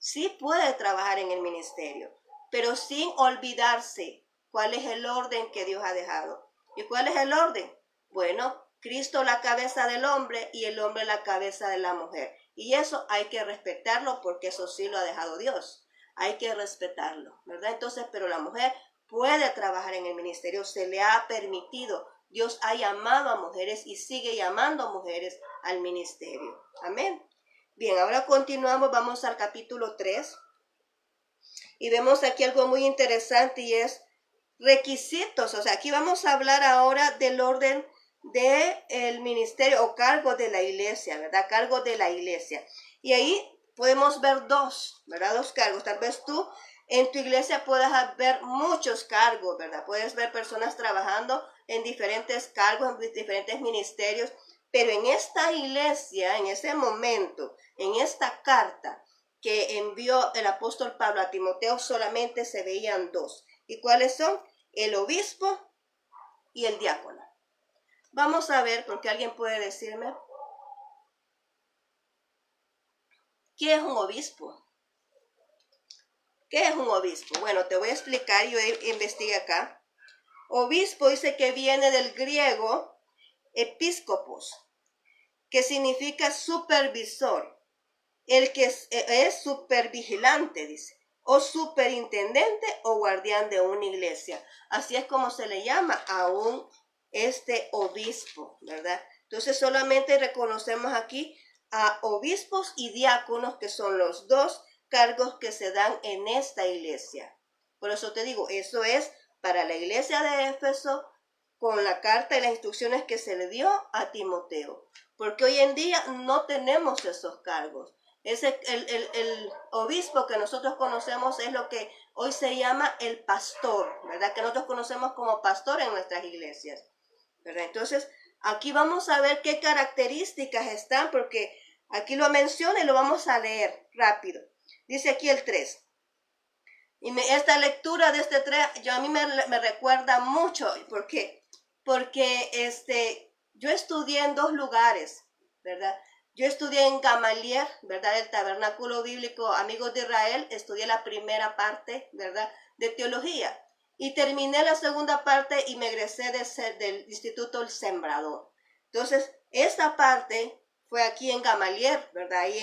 sí puede trabajar en el ministerio, pero sin olvidarse cuál es el orden que Dios ha dejado. ¿Y cuál es el orden? Bueno, Cristo la cabeza del hombre y el hombre la cabeza de la mujer. Y eso hay que respetarlo porque eso sí lo ha dejado Dios. Hay que respetarlo, ¿verdad? Entonces, pero la mujer puede trabajar en el ministerio, se le ha permitido. Dios ha llamado a mujeres y sigue llamando a mujeres al ministerio. Amén. Bien, ahora continuamos, vamos al capítulo 3 y vemos aquí algo muy interesante y es requisitos. O sea, aquí vamos a hablar ahora del orden del ministerio o cargo de la iglesia, ¿verdad? Cargo de la iglesia. Y ahí podemos ver dos, ¿verdad? Dos cargos. Tal vez tú en tu iglesia puedas ver muchos cargos, ¿verdad? Puedes ver personas trabajando en diferentes cargos, en diferentes ministerios. Pero en esta iglesia, en ese momento, en esta carta que envió el apóstol Pablo a Timoteo, solamente se veían dos. ¿Y cuáles son? El obispo y el diácono. Vamos a ver, porque alguien puede decirme, ¿qué es un obispo? ¿Qué es un obispo? Bueno, te voy a explicar, yo investigué acá. Obispo dice que viene del griego episcopos, que significa supervisor, el que es supervigilante, dice, o superintendente o guardián de una iglesia. Así es como se le llama a un obispo, ¿verdad? Entonces solamente reconocemos aquí a obispos y diáconos, que son los dos cargos que se dan en esta iglesia. Por eso te digo, eso es para la iglesia de Éfeso, con la carta y las instrucciones que se le dio a Timoteo. Porque hoy en día no tenemos esos cargos. El obispo que nosotros conocemos es lo que hoy se llama el pastor, ¿verdad? Que nosotros conocemos como pastor en nuestras iglesias, ¿verdad? Entonces, aquí vamos a ver qué características están, porque aquí lo menciona y lo vamos a leer rápido. Dice aquí el 3. Y esta lectura de este 3, a mí me recuerda mucho. ¿Por qué? Porque yo estudié en dos lugares, ¿verdad? Yo estudié en Gamaliel, ¿verdad? El Tabernáculo Bíblico Amigos de Israel. Estudié la primera parte, ¿verdad? De teología. Y terminé la segunda parte y me egresé del Instituto El Sembrador. Entonces, esta parte fue aquí en Gamaliel, ¿verdad? Ahí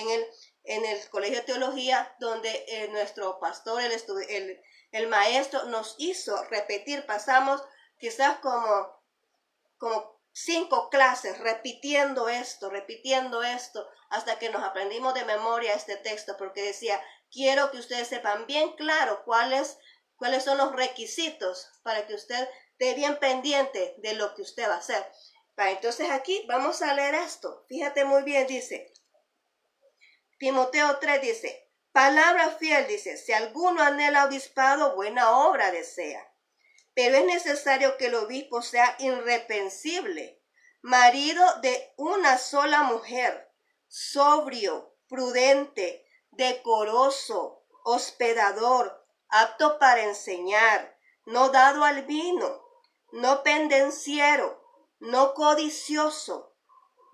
en el Colegio de Teología, donde nuestro pastor, el maestro, nos hizo repetir. Pasamos quizás como 5 clases repitiendo esto, hasta que nos aprendimos de memoria este texto, porque decía, quiero que ustedes sepan bien claro cuáles son los requisitos para que usted esté bien pendiente de lo que usted va a hacer. Entonces aquí vamos a leer esto. Fíjate muy bien, dice Timoteo 3, dice, palabra fiel, dice, si alguno anhela obispado, buena obra desea. Pero es necesario que el obispo sea irreprensible, marido de una sola mujer, sobrio, prudente, decoroso, hospedador, apto para enseñar, no dado al vino, no pendenciero, no codicioso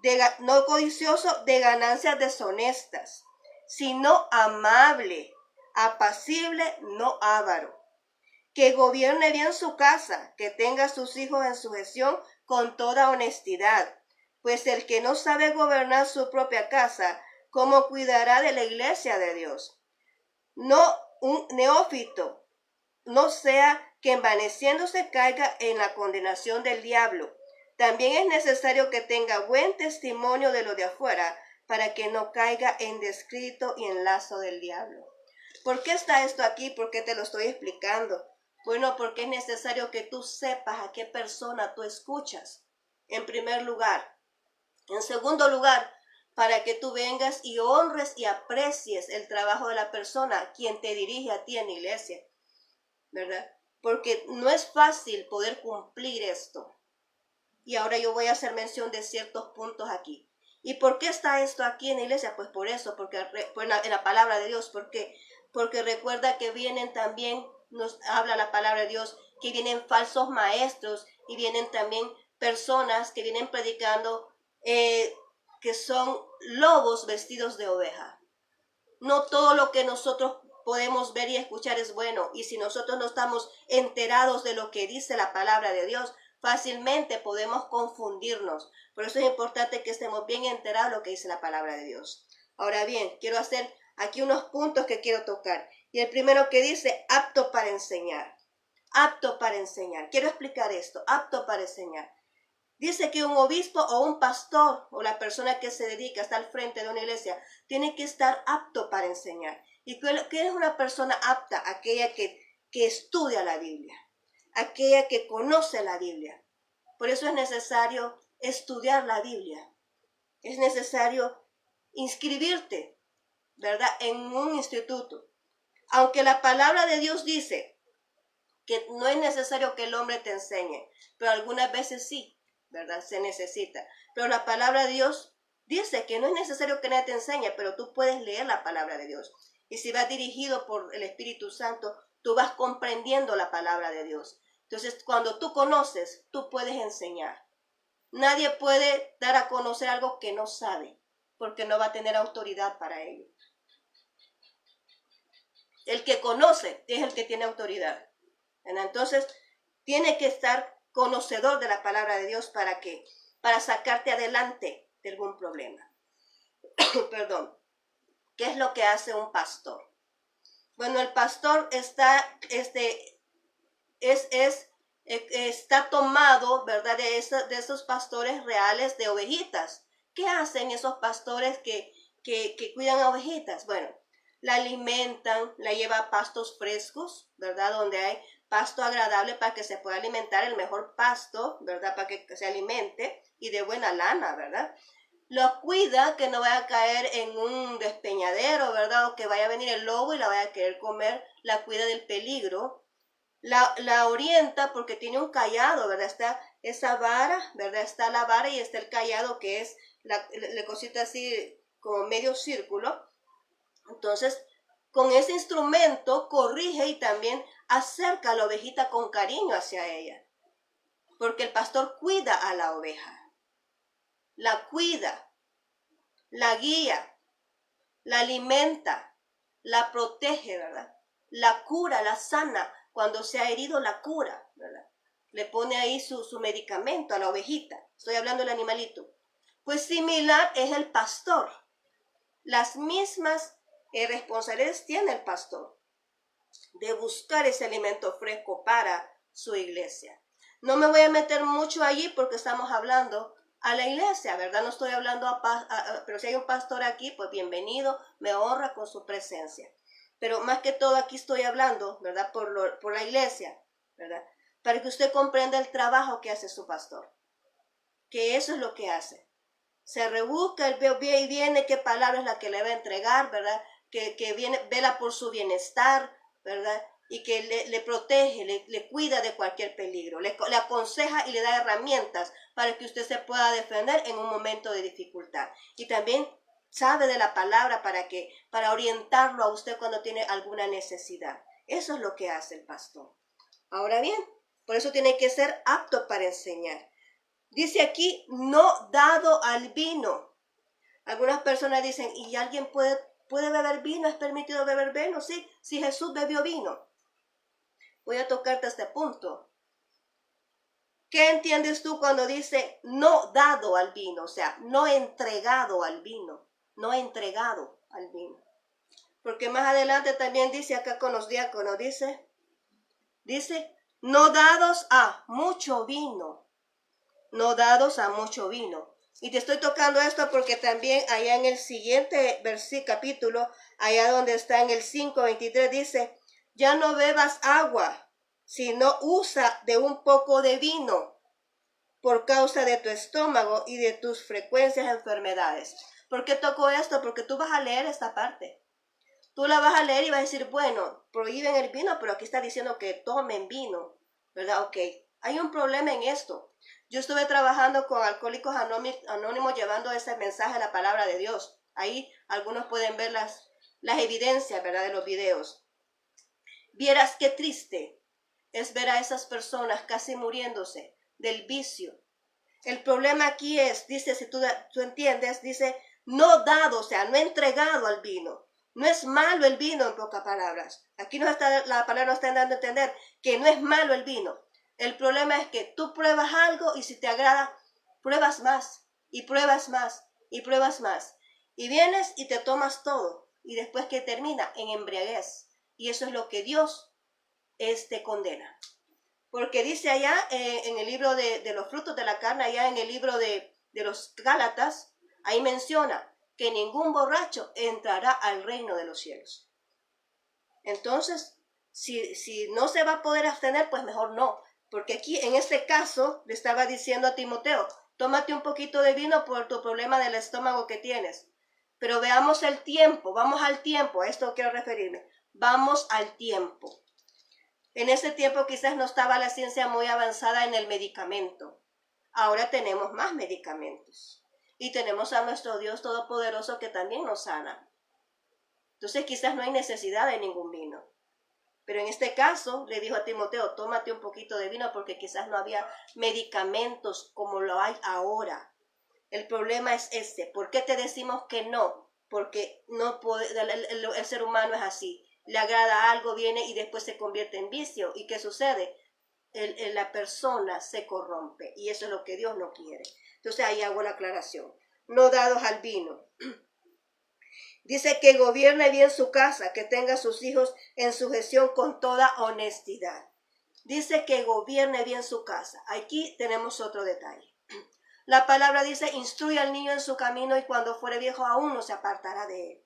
de ganancias deshonestas, sino amable, apacible, no avaro, que gobierne bien su casa, que tenga a sus hijos en sujeción con toda honestidad, pues el que no sabe gobernar su propia casa, ¿cómo cuidará de la iglesia de Dios? No un neófito, no sea que envaneciéndose caiga en la condenación del diablo. También es necesario que tenga buen testimonio de lo de afuera, para que no caiga en descrito y en lazo del diablo. ¿Por qué está esto aquí? ¿Por qué te lo estoy explicando? Bueno, porque es necesario que tú sepas a qué persona tú escuchas, en primer lugar. En segundo lugar, para que tú vengas y honres y aprecies el trabajo de la persona, quien te dirige a ti en la iglesia, ¿verdad? Porque no es fácil poder cumplir esto. Y ahora yo voy a hacer mención de ciertos puntos aquí. ¿Y por qué está esto aquí en la iglesia? Pues por eso, porque en la palabra de Dios, porque recuerda que vienen también, nos habla la palabra de Dios, que vienen falsos maestros y vienen también personas que vienen predicando que son lobos vestidos de oveja. No todo lo que nosotros podemos ver y escuchar es bueno. Y si nosotros no estamos enterados de lo que dice la palabra de Dios, fácilmente podemos confundirnos. Por eso es importante que estemos bien enterados de lo que dice la palabra de Dios. Ahora bien, quiero hacer aquí unos puntos que quiero tocar. Y el primero que dice, apto para enseñar. Apto para enseñar. Quiero explicar esto, apto para enseñar. Dice que un obispo o un pastor o la persona que se dedica, está al frente de una iglesia, tiene que estar apto para enseñar. ¿Y qué es una persona apta? Aquella que estudia la Biblia, aquella que conoce la Biblia. Por eso es necesario estudiar la Biblia. Es necesario inscribirte, ¿verdad?, en un instituto. Aunque la palabra de Dios dice que no es necesario que el hombre te enseñe, pero algunas veces sí, ¿verdad? Se necesita. Pero la palabra de Dios dice que no es necesario que nadie te enseñe, pero tú puedes leer la palabra de Dios. Y si vas dirigido por el Espíritu Santo, tú vas comprendiendo la palabra de Dios. Entonces, cuando tú conoces, tú puedes enseñar. Nadie puede dar a conocer algo que no sabe, porque no va a tener autoridad para ello. El que conoce es el que tiene autoridad. Entonces, tiene que estar conocedor de la palabra de Dios para sacarte adelante de algún problema. Perdón. ¿Qué es lo que hace un pastor? Bueno, el pastor está tomado, ¿verdad?, de esos pastores reales de ovejitas. ¿Qué hacen esos pastores que cuidan a ovejitas? Bueno, la alimentan, la lleva a pastos frescos, ¿verdad?, donde hay pasto agradable para que se pueda alimentar, el mejor pasto, ¿verdad?, para que se alimente, y de buena lana, ¿verdad? Lo cuida, que no vaya a caer en un despeñadero, ¿verdad?, o que vaya a venir el lobo y la vaya a querer comer. La cuida del peligro. La orienta porque tiene un callado, ¿verdad? Está esa vara, ¿verdad? Está la vara y está el callado, que es la cosita así como medio círculo. Entonces, con ese instrumento corrige y también acerca a la ovejita con cariño hacia ella. Porque el pastor cuida a la oveja. La cuida, la guía, la alimenta, la protege, ¿verdad? La cura, la sana. Cuando se ha herido, la cura, ¿verdad? Le pone ahí su medicamento a la ovejita. Estoy hablando del animalito. Pues similar es el pastor. Las mismas responsabilidades tiene el pastor de buscar ese alimento fresco para su iglesia. No me voy a meter mucho allí porque estamos hablando a la iglesia, ¿verdad? No estoy hablando pero si hay un pastor aquí, pues bienvenido, me honra con su presencia. Pero más que todo aquí estoy hablando, ¿verdad?, por la iglesia, ¿verdad?, para que usted comprenda el trabajo que hace su pastor, que eso es lo que hace. Se rebusca, él ve y viene qué palabra es la que le va a entregar, ¿verdad?, que viene, vela por su bienestar, ¿verdad?, y que le protege, le cuida de cualquier peligro, le aconseja y le da herramientas para que usted se pueda defender en un momento de dificultad. Y también sabe de la palabra para orientarlo a usted cuando tiene alguna necesidad. Eso es lo que hace el pastor. Ahora bien, por eso tiene que ser apto para enseñar. Dice aquí, no dado al vino. Algunas personas dicen, ¿y alguien puede beber vino? ¿Es permitido beber vino? Sí, si Jesús bebió vino. Voy a tocarte este punto. ¿Qué entiendes tú cuando dice no dado al vino? O sea, no entregado al vino. No entregado al vino. Porque más adelante también dice acá con los diáconos, dice, no dados a mucho vino. No dados a mucho vino. Y te estoy tocando esto porque también allá en el siguiente capítulo, allá donde está en el 5:23, dice, ya no bebas agua, sino usa de un poco de vino por causa de tu estómago y de tus frecuentes enfermedades. ¿Por qué toco esto? Porque tú vas a leer esta parte. Tú la vas a leer y vas a decir, bueno, prohíben el vino, pero aquí está diciendo que tomen vino, ¿verdad? Ok, hay un problema en esto. Yo estuve trabajando con Alcohólicos Anónimos llevando ese mensaje de la palabra de Dios. Ahí algunos pueden ver las evidencias, ¿verdad?, de los videos. Vieras qué triste es ver a esas personas casi muriéndose del vicio. El problema aquí es, dice, si tú entiendes, dice, no dado, o sea, no entregado al vino. No es malo el vino, en pocas palabras. Aquí la palabra nos está dando a entender que no es malo el vino. El problema es que tú pruebas algo y si te agrada, pruebas más y pruebas más y pruebas más. Y vienes y te tomas todo. Y después que termina, en embriaguez. Y eso es lo que Dios te condena. Porque dice allá en el libro de los frutos de la carne, allá en el libro de los Gálatas, ahí menciona que ningún borracho entrará al reino de los cielos. Entonces, si no se va a poder abstener, pues mejor no. Porque aquí, en este caso, le estaba diciendo a Timoteo, tómate un poquito de vino por tu problema del estómago que tienes. Pero veamos el tiempo, vamos al tiempo, a esto quiero referirme. Vamos al tiempo. En ese tiempo quizás no estaba la ciencia muy avanzada en el medicamento. Ahora tenemos más medicamentos. Y tenemos a nuestro Dios Todopoderoso que también nos sana. Entonces quizás no hay necesidad de ningún vino. Pero en este caso le dijo a Timoteo, tómate un poquito de vino porque quizás no había medicamentos como lo hay ahora. El problema es este. ¿Por qué te decimos que no? Porque no puede, el ser humano es así. Le agrada algo, viene y después se convierte en vicio. ¿Y qué sucede? La persona se corrompe y eso es lo que Dios no quiere. Entonces ahí hago la aclaración. No dados al vino. Dice que gobierne bien su casa, que tenga a sus hijos en sujeción con toda honestidad. Dice que gobierne bien su casa. Aquí tenemos otro detalle. La palabra dice, instruye al niño en su camino y cuando fuere viejo aún no se apartará de él.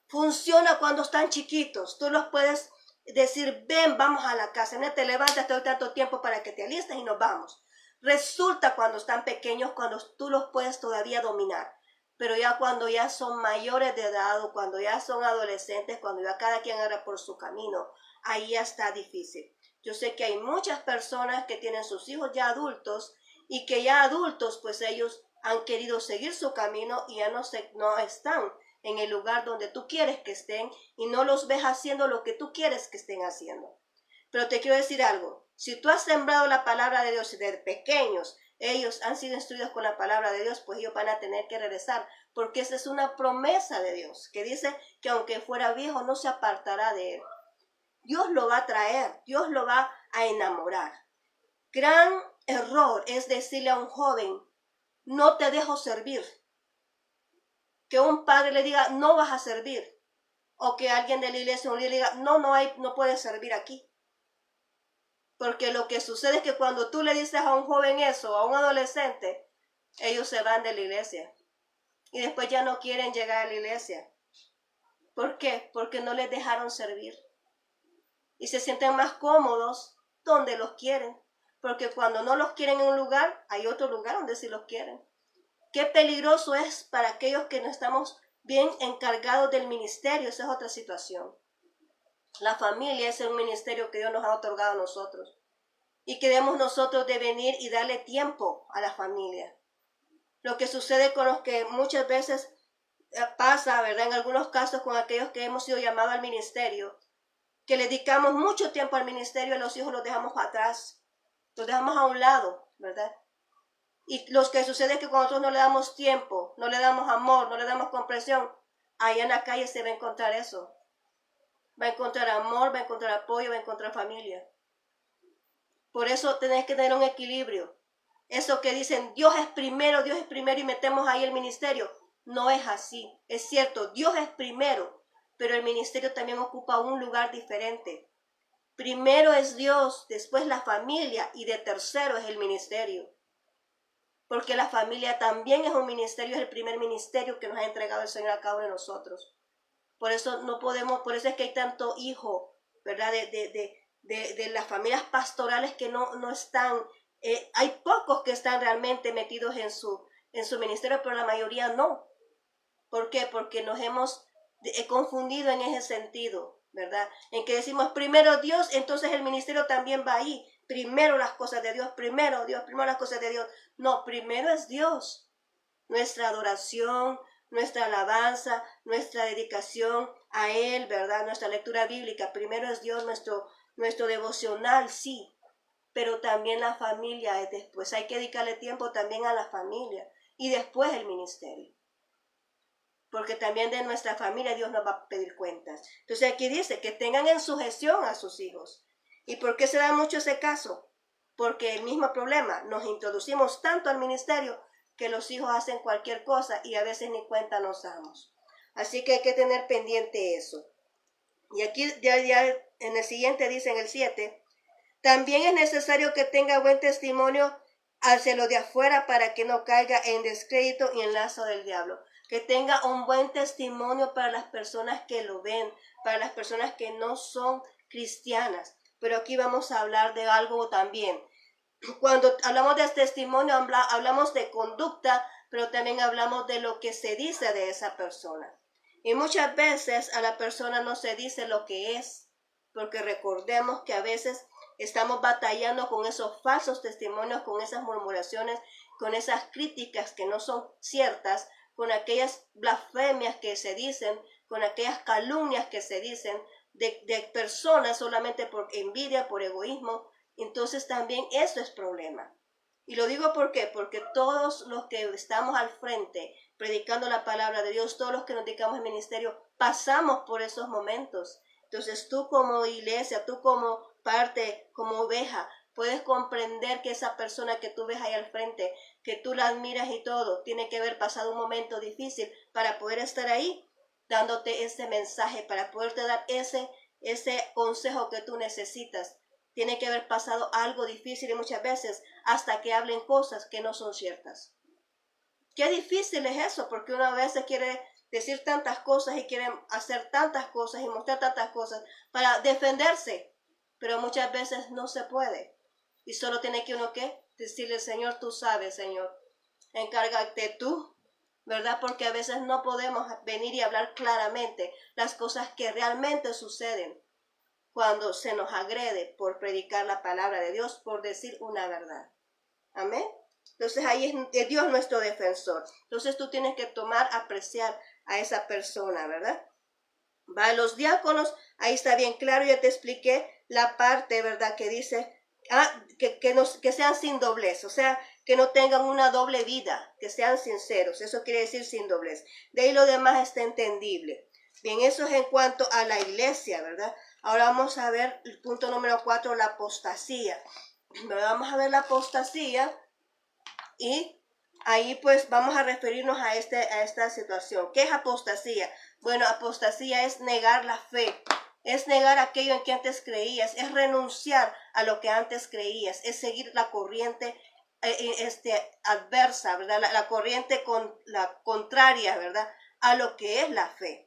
Funciona cuando están chiquitos. Tú los puedes decir, ven, vamos a la casa. No te levantas, te doy tanto tiempo para que te alistes y nos vamos. Resulta cuando están pequeños, cuando tú los puedes todavía dominar. Pero ya cuando ya son mayores de edad o cuando ya son adolescentes, cuando ya cada quien anda por su camino, ahí ya está difícil. Yo sé que hay muchas personas que tienen sus hijos ya adultos y que ya adultos, pues ellos han querido seguir su camino y ya no están en el lugar donde tú quieres que estén y no los ves haciendo lo que tú quieres que estén haciendo. Pero te quiero decir algo, si tú has sembrado la palabra de Dios y desde pequeños ellos han sido instruidos con la palabra de Dios, pues ellos van a tener que regresar, porque esa es una promesa de Dios, que dice que aunque fuera viejo no se apartará de él. Dios lo va a traer, Dios lo va a enamorar. Gran error es decirle a un joven, no te dejo servir. Que un padre le diga, no vas a servir. O que alguien de la iglesia le diga, no puedes servir aquí. Porque lo que sucede es que cuando tú le dices a un joven eso, a un adolescente, ellos se van de la iglesia. Y después ya no quieren llegar a la iglesia. ¿Por qué? Porque no les dejaron servir. Y se sienten más cómodos donde los quieren. Porque cuando no los quieren en un lugar, hay otro lugar donde sí los quieren. Qué peligroso es para aquellos que no estamos bien encargados del ministerio. Esa es otra situación. La familia es un ministerio que Dios nos ha otorgado a nosotros. Y que debemos nosotros de venir y darle tiempo a la familia. Lo que sucede con los que muchas veces pasa, ¿verdad? En algunos casos con aquellos que hemos sido llamados al ministerio, que le dedicamos mucho tiempo al ministerio y los hijos los dejamos atrás, los dejamos a un lado, ¿verdad? Y lo que sucede es que cuando nosotros no le damos tiempo, no le damos amor, no le damos comprensión, allá en la calle se va a encontrar eso. Va a encontrar amor, va a encontrar apoyo, va a encontrar familia. Por eso tenés que tener un equilibrio. Eso que dicen Dios es primero y metemos ahí el ministerio. No es así. Es cierto, Dios es primero, pero el ministerio también ocupa un lugar diferente. Primero es Dios, después la familia y de tercero es el ministerio. Porque la familia también es un ministerio, es el primer ministerio que nos ha entregado el Señor a cada uno de nosotros. Por eso no podemos, por eso es que hay tanto hijo, ¿verdad? De las familias pastorales que no están, hay pocos que están realmente metidos en su ministerio, pero la mayoría no. ¿Por qué? Porque nos hemos confundido en ese sentido, ¿verdad? En que decimos primero Dios, entonces el ministerio también va ahí. Primero las cosas de Dios, primero Dios, primero las cosas de Dios. No, primero es Dios. Nuestra adoración, nuestra alabanza, nuestra dedicación a Él, ¿verdad? Nuestra lectura bíblica. Primero es Dios, nuestro devocional, sí. Pero también la familia es después. Hay que dedicarle tiempo también a la familia. Y después el ministerio. porque también de nuestra familia Dios nos va a pedir cuentas. Entonces aquí dice que tengan en sujeción a sus hijos. ¿Y por qué se da mucho ese caso? Porque el mismo problema, nos introducimos tanto al ministerio que los hijos hacen cualquier cosa y a veces ni cuenta nos damos. Así que hay que tener pendiente eso. Y aquí ya en el siguiente dice, en el 7, también es necesario que tenga buen testimonio hacia lo de afuera para que no caiga en descrédito y en lazo del diablo. Que tenga un buen testimonio para las personas que lo ven, para las personas que no son cristianas. Pero aquí vamos a hablar de algo también. Cuando hablamos de testimonio, hablamos de conducta, pero también hablamos de lo que se dice de esa persona. Y muchas veces a la persona no se dice lo que es, porque recordemos que a veces estamos batallando con esos falsos testimonios, con esas murmuraciones, con esas críticas que no son ciertas, con aquellas blasfemias que se dicen, con aquellas calumnias que se dicen de personas solamente por envidia, por egoísmo. Entonces también eso es problema. Y lo digo ¿por qué? Porque todos los que estamos al frente predicando la palabra de Dios, todos los que nos dedicamos al ministerio, pasamos por esos momentos. Entonces tú como iglesia, tú como parte, como oveja, puedes comprender que esa persona que tú ves ahí al frente, que tú la admiras y todo, tiene que haber pasado un momento difícil para poder estar ahí, dándote ese mensaje, para poderte dar ese consejo que tú necesitas. Tiene que haber pasado algo difícil y muchas veces hasta que hablen cosas que no son ciertas. Qué difícil es eso, porque uno a veces quiere decir tantas cosas y quiere hacer tantas cosas y mostrar tantas cosas para defenderse, pero muchas veces no se puede. Y solo tiene que uno ¿qué? Decirle, Señor, tú sabes, Señor, encárgate tú, ¿verdad? Porque a veces no podemos venir y hablar claramente las cosas que realmente suceden cuando se nos agrede por predicar la palabra de Dios, por decir una verdad. Amén. Entonces ahí es Dios nuestro defensor. Entonces tú tienes que apreciar a esa persona, ¿verdad? Va, los diáconos, ahí está bien claro, ya te expliqué la parte, ¿verdad? Que dice que sean sin doblez, o sea, que no tengan una doble vida, que sean sinceros, eso quiere decir sin doblez. De ahí lo demás está entendible. Bien, eso es en cuanto a la iglesia, ¿verdad? Ahora vamos a ver el punto número 4, la apostasía. Vamos a ver la apostasía y ahí pues vamos a referirnos a esta situación. ¿Qué es apostasía? Bueno, apostasía es negar la fe, es negar aquello en que antes creías, es renunciar a lo que antes creías, es seguir la corriente adversa, ¿verdad? La corriente la contraria, ¿verdad? A lo que es la fe.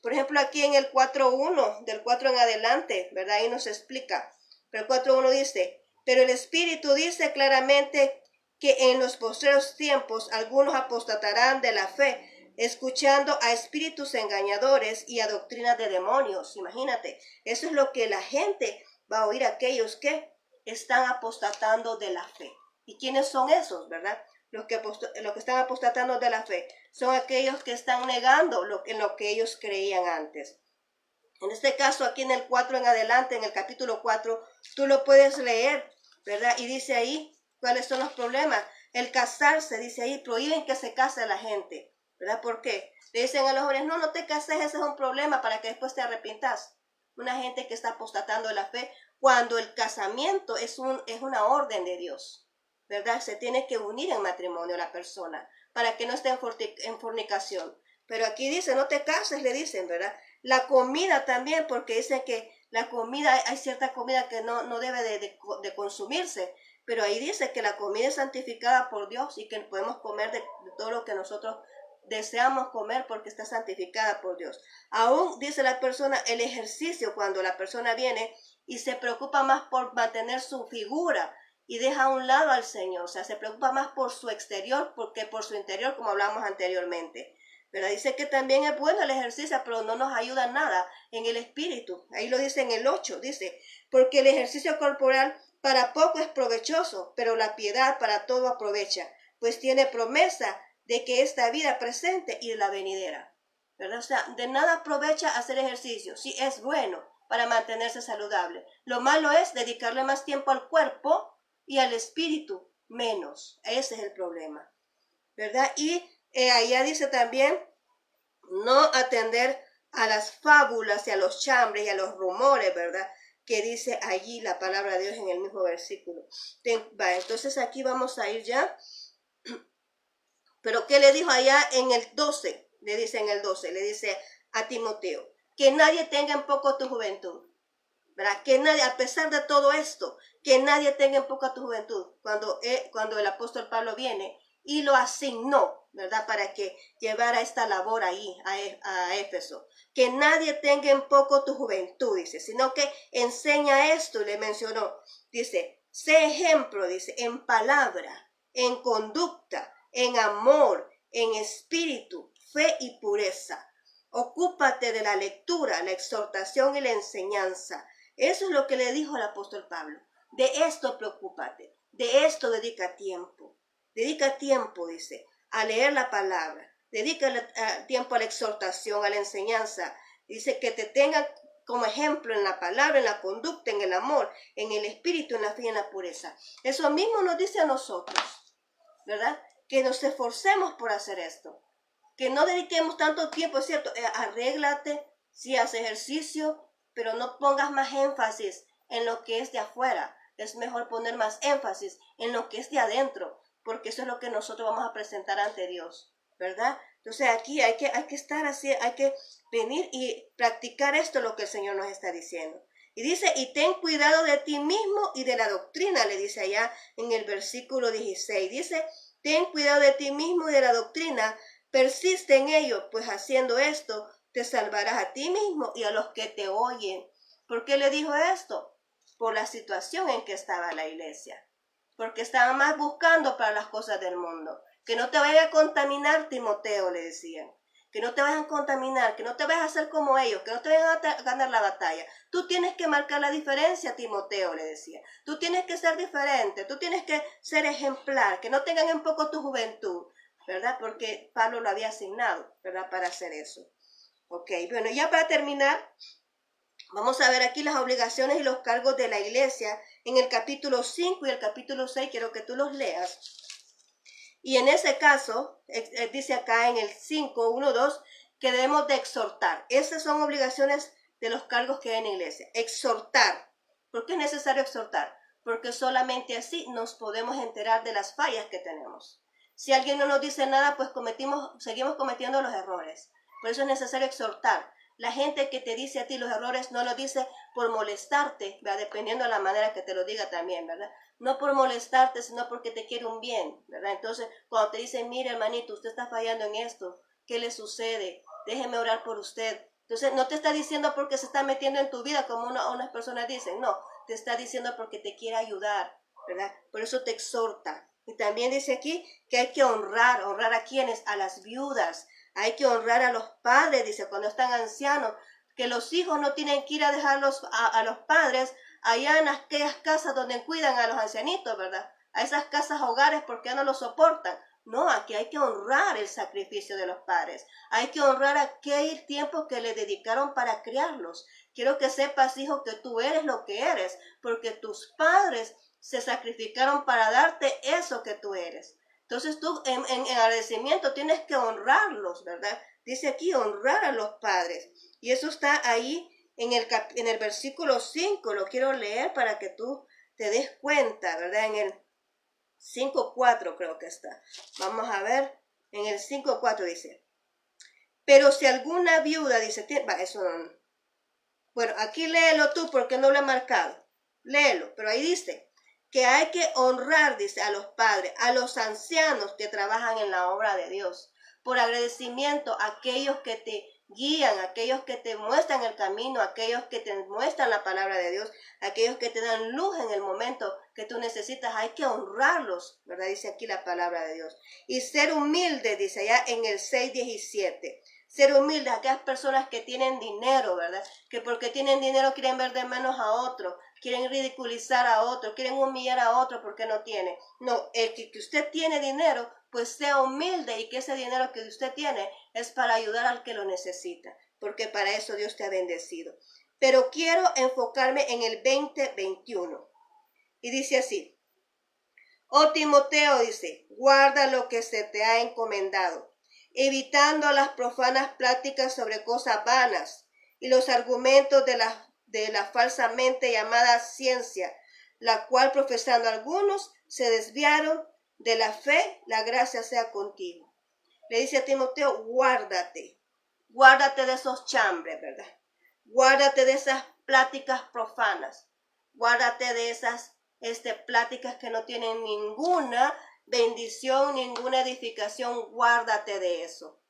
Por ejemplo, aquí en el 4.1, del 4 en adelante, ¿verdad? Ahí nos explica. Pero el 4.1 dice, pero el Espíritu dice claramente que en los postreros tiempos algunos apostatarán de la fe, escuchando a espíritus engañadores y a doctrinas de demonios. Imagínate, eso es lo que la gente va a oír, aquellos que están apostatando de la fe. ¿Y quiénes son esos, verdad? Los que están apostatando de la fe son aquellos que están negando en lo que ellos creían antes. En este caso, aquí en el 4 en adelante, en el capítulo 4, tú lo puedes leer, ¿verdad? Y dice ahí cuáles son los problemas. El casarse, dice ahí, prohíben que se case la gente, ¿verdad? ¿Por qué? Le dicen a los jóvenes, no te cases, ese es un problema para que después te arrepientas. Una gente que está apostatando de la fe cuando el casamiento es una orden de Dios, ¿verdad? Se tiene que unir en matrimonio la persona para que no esté en fornicación. Pero aquí dice, no te cases, le dicen, ¿verdad? La comida también, porque dicen que la comida, hay cierta comida que no debe de consumirse, pero ahí dice que la comida es santificada por Dios y que podemos comer de todo lo que nosotros deseamos comer porque está santificada por Dios. Aún dice la persona, el ejercicio, cuando la persona viene y se preocupa más por mantener su figura y deja a un lado al Señor, o sea, se preocupa más por su exterior que por su interior, como hablamos anteriormente. Pero dice que también es bueno el ejercicio, pero no nos ayuda nada en el espíritu. Ahí lo dice en el 8, dice, porque el ejercicio corporal para poco es provechoso, pero la piedad para todo aprovecha, pues tiene promesa de que esta vida presente y la venidera, ¿verdad? O sea, de nada aprovecha hacer ejercicio. Sí, es bueno para mantenerse saludable. Lo malo es dedicarle más tiempo al cuerpo y al espíritu menos. Ese es el problema, ¿verdad? Y allá dice también, No atender a las fábulas y a los chambres y a los rumores, ¿verdad? Que dice allí la palabra de Dios en el mismo versículo. Entonces aquí vamos a ir ya. Pero ¿qué le dijo allá en el 12? Le dice en el 12, le dice a Timoteo, que nadie tenga en poco tu juventud, ¿verdad? Que nadie, a pesar de todo esto, que nadie tenga en poco tu juventud. Cuando el apóstol Pablo viene y lo asignó, ¿verdad? Para que llevara esta labor ahí, a Éfeso. Que nadie tenga en poco tu juventud, dice, sino que enseña esto, le mencionó. Dice, sé ejemplo, dice, en palabra, en conducta, en amor, en espíritu, fe y pureza. Ocúpate de la lectura, la exhortación y la enseñanza. Eso es lo que le dijo el apóstol Pablo. De esto preocúpate, de esto dedica tiempo. Dedica tiempo, dice, a leer la palabra. Dedica tiempo a la exhortación, a la enseñanza. Dice que te tengan como ejemplo en la palabra, en la conducta, en el amor, en el espíritu, en la fe y en la pureza. Eso mismo nos dice a nosotros, ¿verdad? Que nos esforcemos por hacer esto. Que no dediquemos tanto tiempo, es cierto, arréglate, sí, haz ejercicio, pero no pongas más énfasis en lo que es de afuera. Es mejor poner más énfasis en lo que es de adentro, porque eso es lo que nosotros vamos a presentar ante Dios, ¿verdad? Entonces aquí hay que estar así, hay que venir y practicar esto, lo que el Señor nos está diciendo. Y dice, y ten cuidado de ti mismo y de la doctrina, le dice allá en el versículo 16. Dice, ten cuidado de ti mismo y de la doctrina, persiste en ello, pues haciendo esto te salvarás a ti mismo y a los que te oyen. ¿Por qué le dijo esto? Por la situación en que estaba la iglesia. Porque estaban más buscando para las cosas del mundo. Que no te vayas a contaminar, Timoteo, le decían. Que no te vayan a contaminar, que no te vayas a hacer como ellos, que no te vayan a ganar la batalla. Tú tienes que marcar la diferencia, Timoteo, le decía. Tú tienes que ser diferente, tú tienes que ser ejemplar, que no tengan en poco tu juventud, ¿verdad? Porque Pablo lo había asignado, ¿verdad? Para hacer eso. Ok, bueno, ya para terminar, vamos a ver aquí las obligaciones y los cargos de la iglesia en el capítulo 5 y el capítulo 6, quiero que tú los leas. Y en ese caso, dice acá en el 5, 1, 2, que debemos de exhortar. Esas son obligaciones de los cargos que hay en la iglesia. Exhortar. ¿Por qué es necesario exhortar? Porque solamente así nos podemos enterar de las fallas que tenemos. Si alguien no nos dice nada, pues seguimos cometiendo los errores. Por eso es necesario exhortar. La gente que te dice a ti los errores no lo dice por molestarte, ¿verdad? Dependiendo de la manera que te lo diga también, ¿verdad? No por molestarte, sino porque te quiere un bien, ¿verdad? Entonces, cuando te dicen, mire hermanito, usted está fallando en esto, ¿qué le sucede? Déjeme orar por usted. Entonces, no te está diciendo porque se está metiendo en tu vida, como unas personas dicen, no, te está diciendo porque te quiere ayudar, ¿verdad? Por eso te exhorta. Y también dice aquí que hay que honrar a quienes, a las viudas, hay que honrar a los padres, dice, cuando están ancianos, que los hijos no tienen que ir a dejarlos a los padres allá en aquellas casas donde cuidan a los ancianitos, ¿verdad? A esas casas hogares porque ya no lo soportan. No, aquí hay que honrar el sacrificio de los padres. Hay que honrar aquel tiempo que le dedicaron para criarlos. Quiero que sepas, hijo, que tú eres lo que eres, porque tus padres se sacrificaron para darte eso que tú eres. Entonces tú en agradecimiento tienes que honrarlos, ¿verdad? Dice aquí honrar a los padres. Y eso está ahí en el versículo 5, lo quiero leer para que tú te des cuenta, ¿verdad? En el 5:4 creo que está. Vamos a ver, en el 5:4 dice, pero si alguna viuda dice, eso no. Bueno, aquí léelo tú porque no lo he marcado. Léelo, pero ahí dice que hay que honrar, dice, a los padres, a los ancianos que trabajan en la obra de Dios. Por agradecimiento a aquellos que te guían, aquellos que te muestran el camino, aquellos que te muestran la palabra de Dios, aquellos que te dan luz en el momento que tú necesitas. Hay que honrarlos, ¿verdad? Dice aquí la palabra de Dios. Y ser humilde, dice allá en el 6:17. Ser humilde, aquellas personas que tienen dinero, ¿verdad? Que porque tienen dinero quieren ver de menos a otro, quieren ridiculizar a otro, quieren humillar a otro porque no tiene. No, el que usted tiene dinero, pues sea humilde y que ese dinero que usted tiene es para ayudar al que lo necesita, porque para eso Dios te ha bendecido. Pero quiero enfocarme en el 20:21. Y dice así, oh Timoteo, dice, guarda lo que se te ha encomendado. evitando las profanas prácticas sobre cosas vanas y los argumentos de la falsamente llamada ciencia, la cual profesando algunos se desviaron de la fe. La gracia sea contigo. Le dice a Timoteo, guárdate de esos chambres, ¿verdad? Guárdate de esas pláticas profanas, guárdate de esas pláticas que no tienen ninguna bendición, ninguna edificación. Guárdate de eso,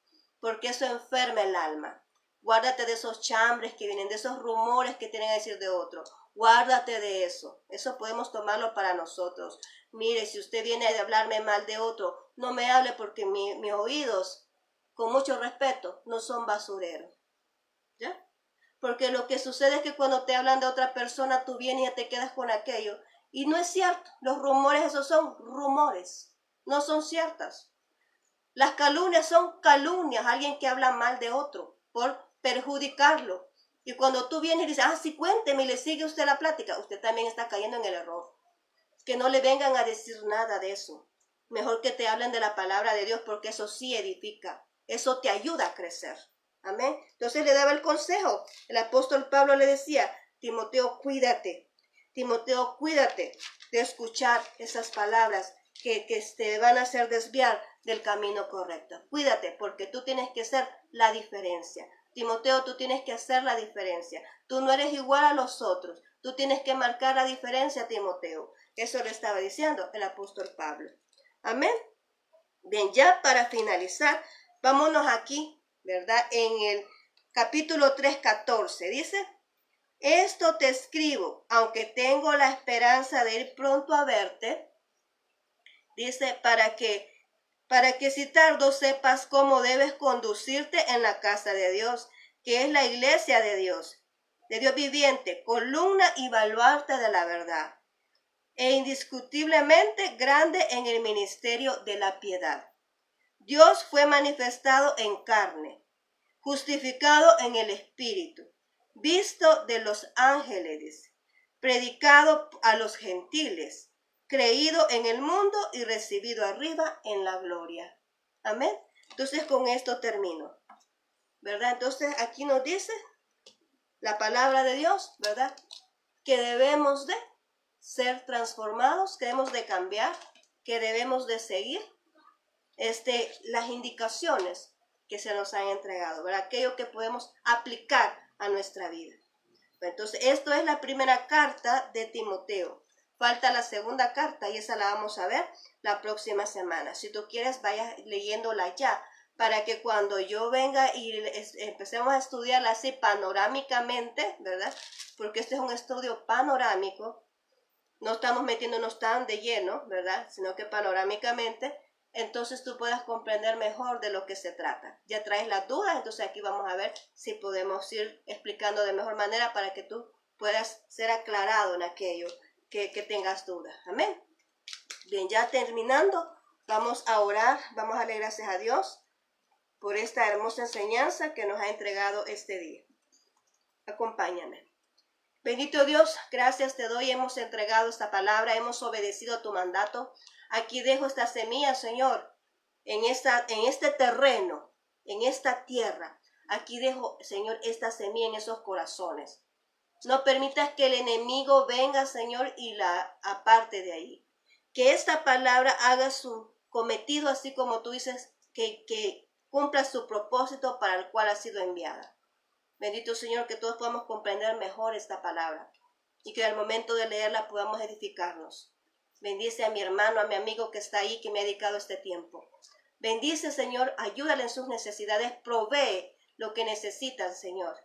porque eso enferma el alma. Guárdate de esos chambres que vienen, de esos rumores que tienen a decir de otro. Guárdate de eso. Eso podemos tomarlo para nosotros. Mire, si usted viene a hablarme mal de otro, no me hable, porque mis oídos, con mucho respeto, no son basureros. ¿Ya? Porque lo que sucede es que cuando te hablan de otra persona, tú vienes y ya te quedas con aquello. Y no es cierto. Los rumores, esos son rumores. No son ciertas. Las calumnias son calumnias. Alguien que habla mal de otro por perjudicarlo. Y cuando tú vienes y dices, sí, cuénteme, y le sigue usted la plática, usted también está cayendo en el error. Que no le vengan a decir nada de eso. Mejor que te hablen de la palabra de Dios, porque eso sí edifica. Eso te ayuda a crecer. Amén. Entonces le daba el consejo. El apóstol Pablo le decía, Timoteo, cuídate. Timoteo, cuídate de escuchar esas palabras que te van a hacer desviar del camino correcto. Cuídate, porque tú tienes que ser la diferencia. Timoteo, tú tienes que hacer la diferencia. Tú no eres igual a los otros. Tú tienes que marcar la diferencia, Timoteo. Eso le estaba diciendo el apóstol Pablo. Amén. Bien, ya para finalizar, vámonos aquí, ¿verdad? En el capítulo 3:14 dice, esto te escribo, aunque tengo la esperanza de ir pronto a verte, dice, para que si tardo sepas cómo debes conducirte en la casa de Dios, que es la iglesia de Dios viviente, columna y baluarte de la verdad, e indiscutiblemente grande en el ministerio de la piedad. Dios fue manifestado en carne, justificado en el Espíritu, visto de los ángeles, predicado a los gentiles, creído en el mundo y recibido arriba en la gloria. Amén. Entonces con esto termino, ¿verdad? Entonces aquí nos dice la palabra de Dios, ¿verdad? Que debemos de ser transformados, que debemos de cambiar, que debemos de seguir las indicaciones que se nos han entregado, ¿verdad? Aquello que podemos aplicar a nuestra vida. Entonces, esto es la primera carta de Timoteo. Falta la segunda carta y esa la vamos a ver la próxima semana. Si tú quieres, vaya leyéndola ya, para que cuando yo venga y empecemos a estudiarla así panorámicamente, ¿verdad? Porque este es un estudio panorámico. No estamos metiéndonos tan de lleno, ¿verdad? Sino que panorámicamente, entonces tú puedas comprender mejor de lo que se trata. Ya traes las dudas, entonces aquí vamos a ver si podemos ir explicando de mejor manera para que tú puedas ser aclarado en aquello que tengas dudas. Amén. Bien, ya terminando, vamos a orar, vamos a darle gracias a Dios por esta hermosa enseñanza que nos ha entregado este día. Acompáñame. Bendito Dios, gracias te doy, hemos entregado esta palabra, hemos obedecido a tu mandato. Aquí dejo esta semilla, Señor, en este terreno, en esta tierra. Aquí dejo, Señor, esta semilla en esos corazones. No permitas que el enemigo venga, Señor, y la aparte de ahí. Que esta palabra haga su cometido, así como tú dices, que cumpla su propósito para el cual ha sido enviada. Bendito Señor, que todos podamos comprender mejor esta palabra y que al momento de leerla podamos edificarnos. Bendice a mi hermano, a mi amigo que está ahí, que me ha dedicado este tiempo. Bendice, Señor, ayúdale en sus necesidades, provee lo que necesitan, Señor.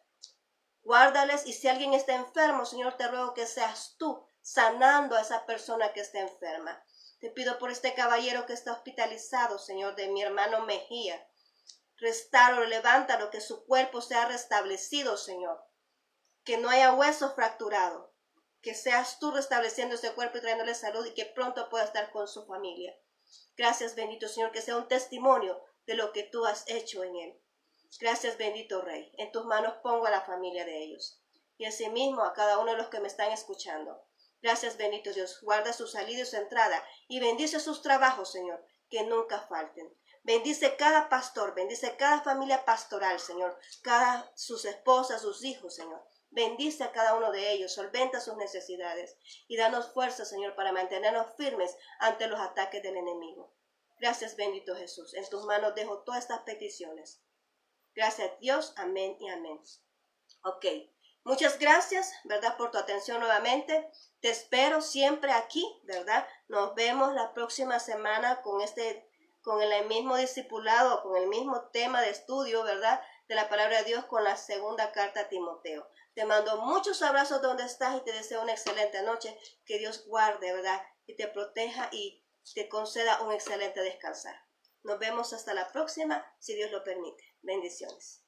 Guárdales, y si alguien está enfermo, Señor, te ruego que seas tú sanando a esa persona que está enferma. Te pido por este caballero que está hospitalizado, Señor, de mi hermano Mejía. Restáuralo, levántalo, que su cuerpo sea restablecido, Señor. Que no haya huesos fracturados. Que seas tú restableciendo ese cuerpo y trayéndole salud y que pronto pueda estar con su familia. Gracias, bendito Señor, que sea un testimonio de lo que tú has hecho en él. Gracias, bendito Rey. En tus manos pongo a la familia de ellos. Y asimismo a cada uno de los que me están escuchando. Gracias, bendito Dios. Guarda su salida y su entrada y bendice sus trabajos, Señor, que nunca falten. Bendice cada pastor, bendice cada familia pastoral, Señor, sus esposas, sus hijos, Señor. Bendice a cada uno de ellos, solventa sus necesidades y danos fuerza, Señor, para mantenernos firmes ante los ataques del enemigo. Gracias, bendito Jesús. En tus manos dejo todas estas peticiones. Gracias, Dios. Amén y amén. Ok. Muchas gracias, ¿verdad? Por tu atención nuevamente. Te espero siempre aquí, ¿verdad? Nos vemos la próxima semana con el mismo discipulado, con el mismo tema de estudio, ¿verdad? De la palabra de Dios con la segunda carta a Timoteo. Te mando muchos abrazos donde estás y te deseo una excelente noche. Que Dios guarde, ¿verdad? Y te proteja y te conceda un excelente descansar. Nos vemos hasta la próxima, si Dios lo permite. Bendiciones.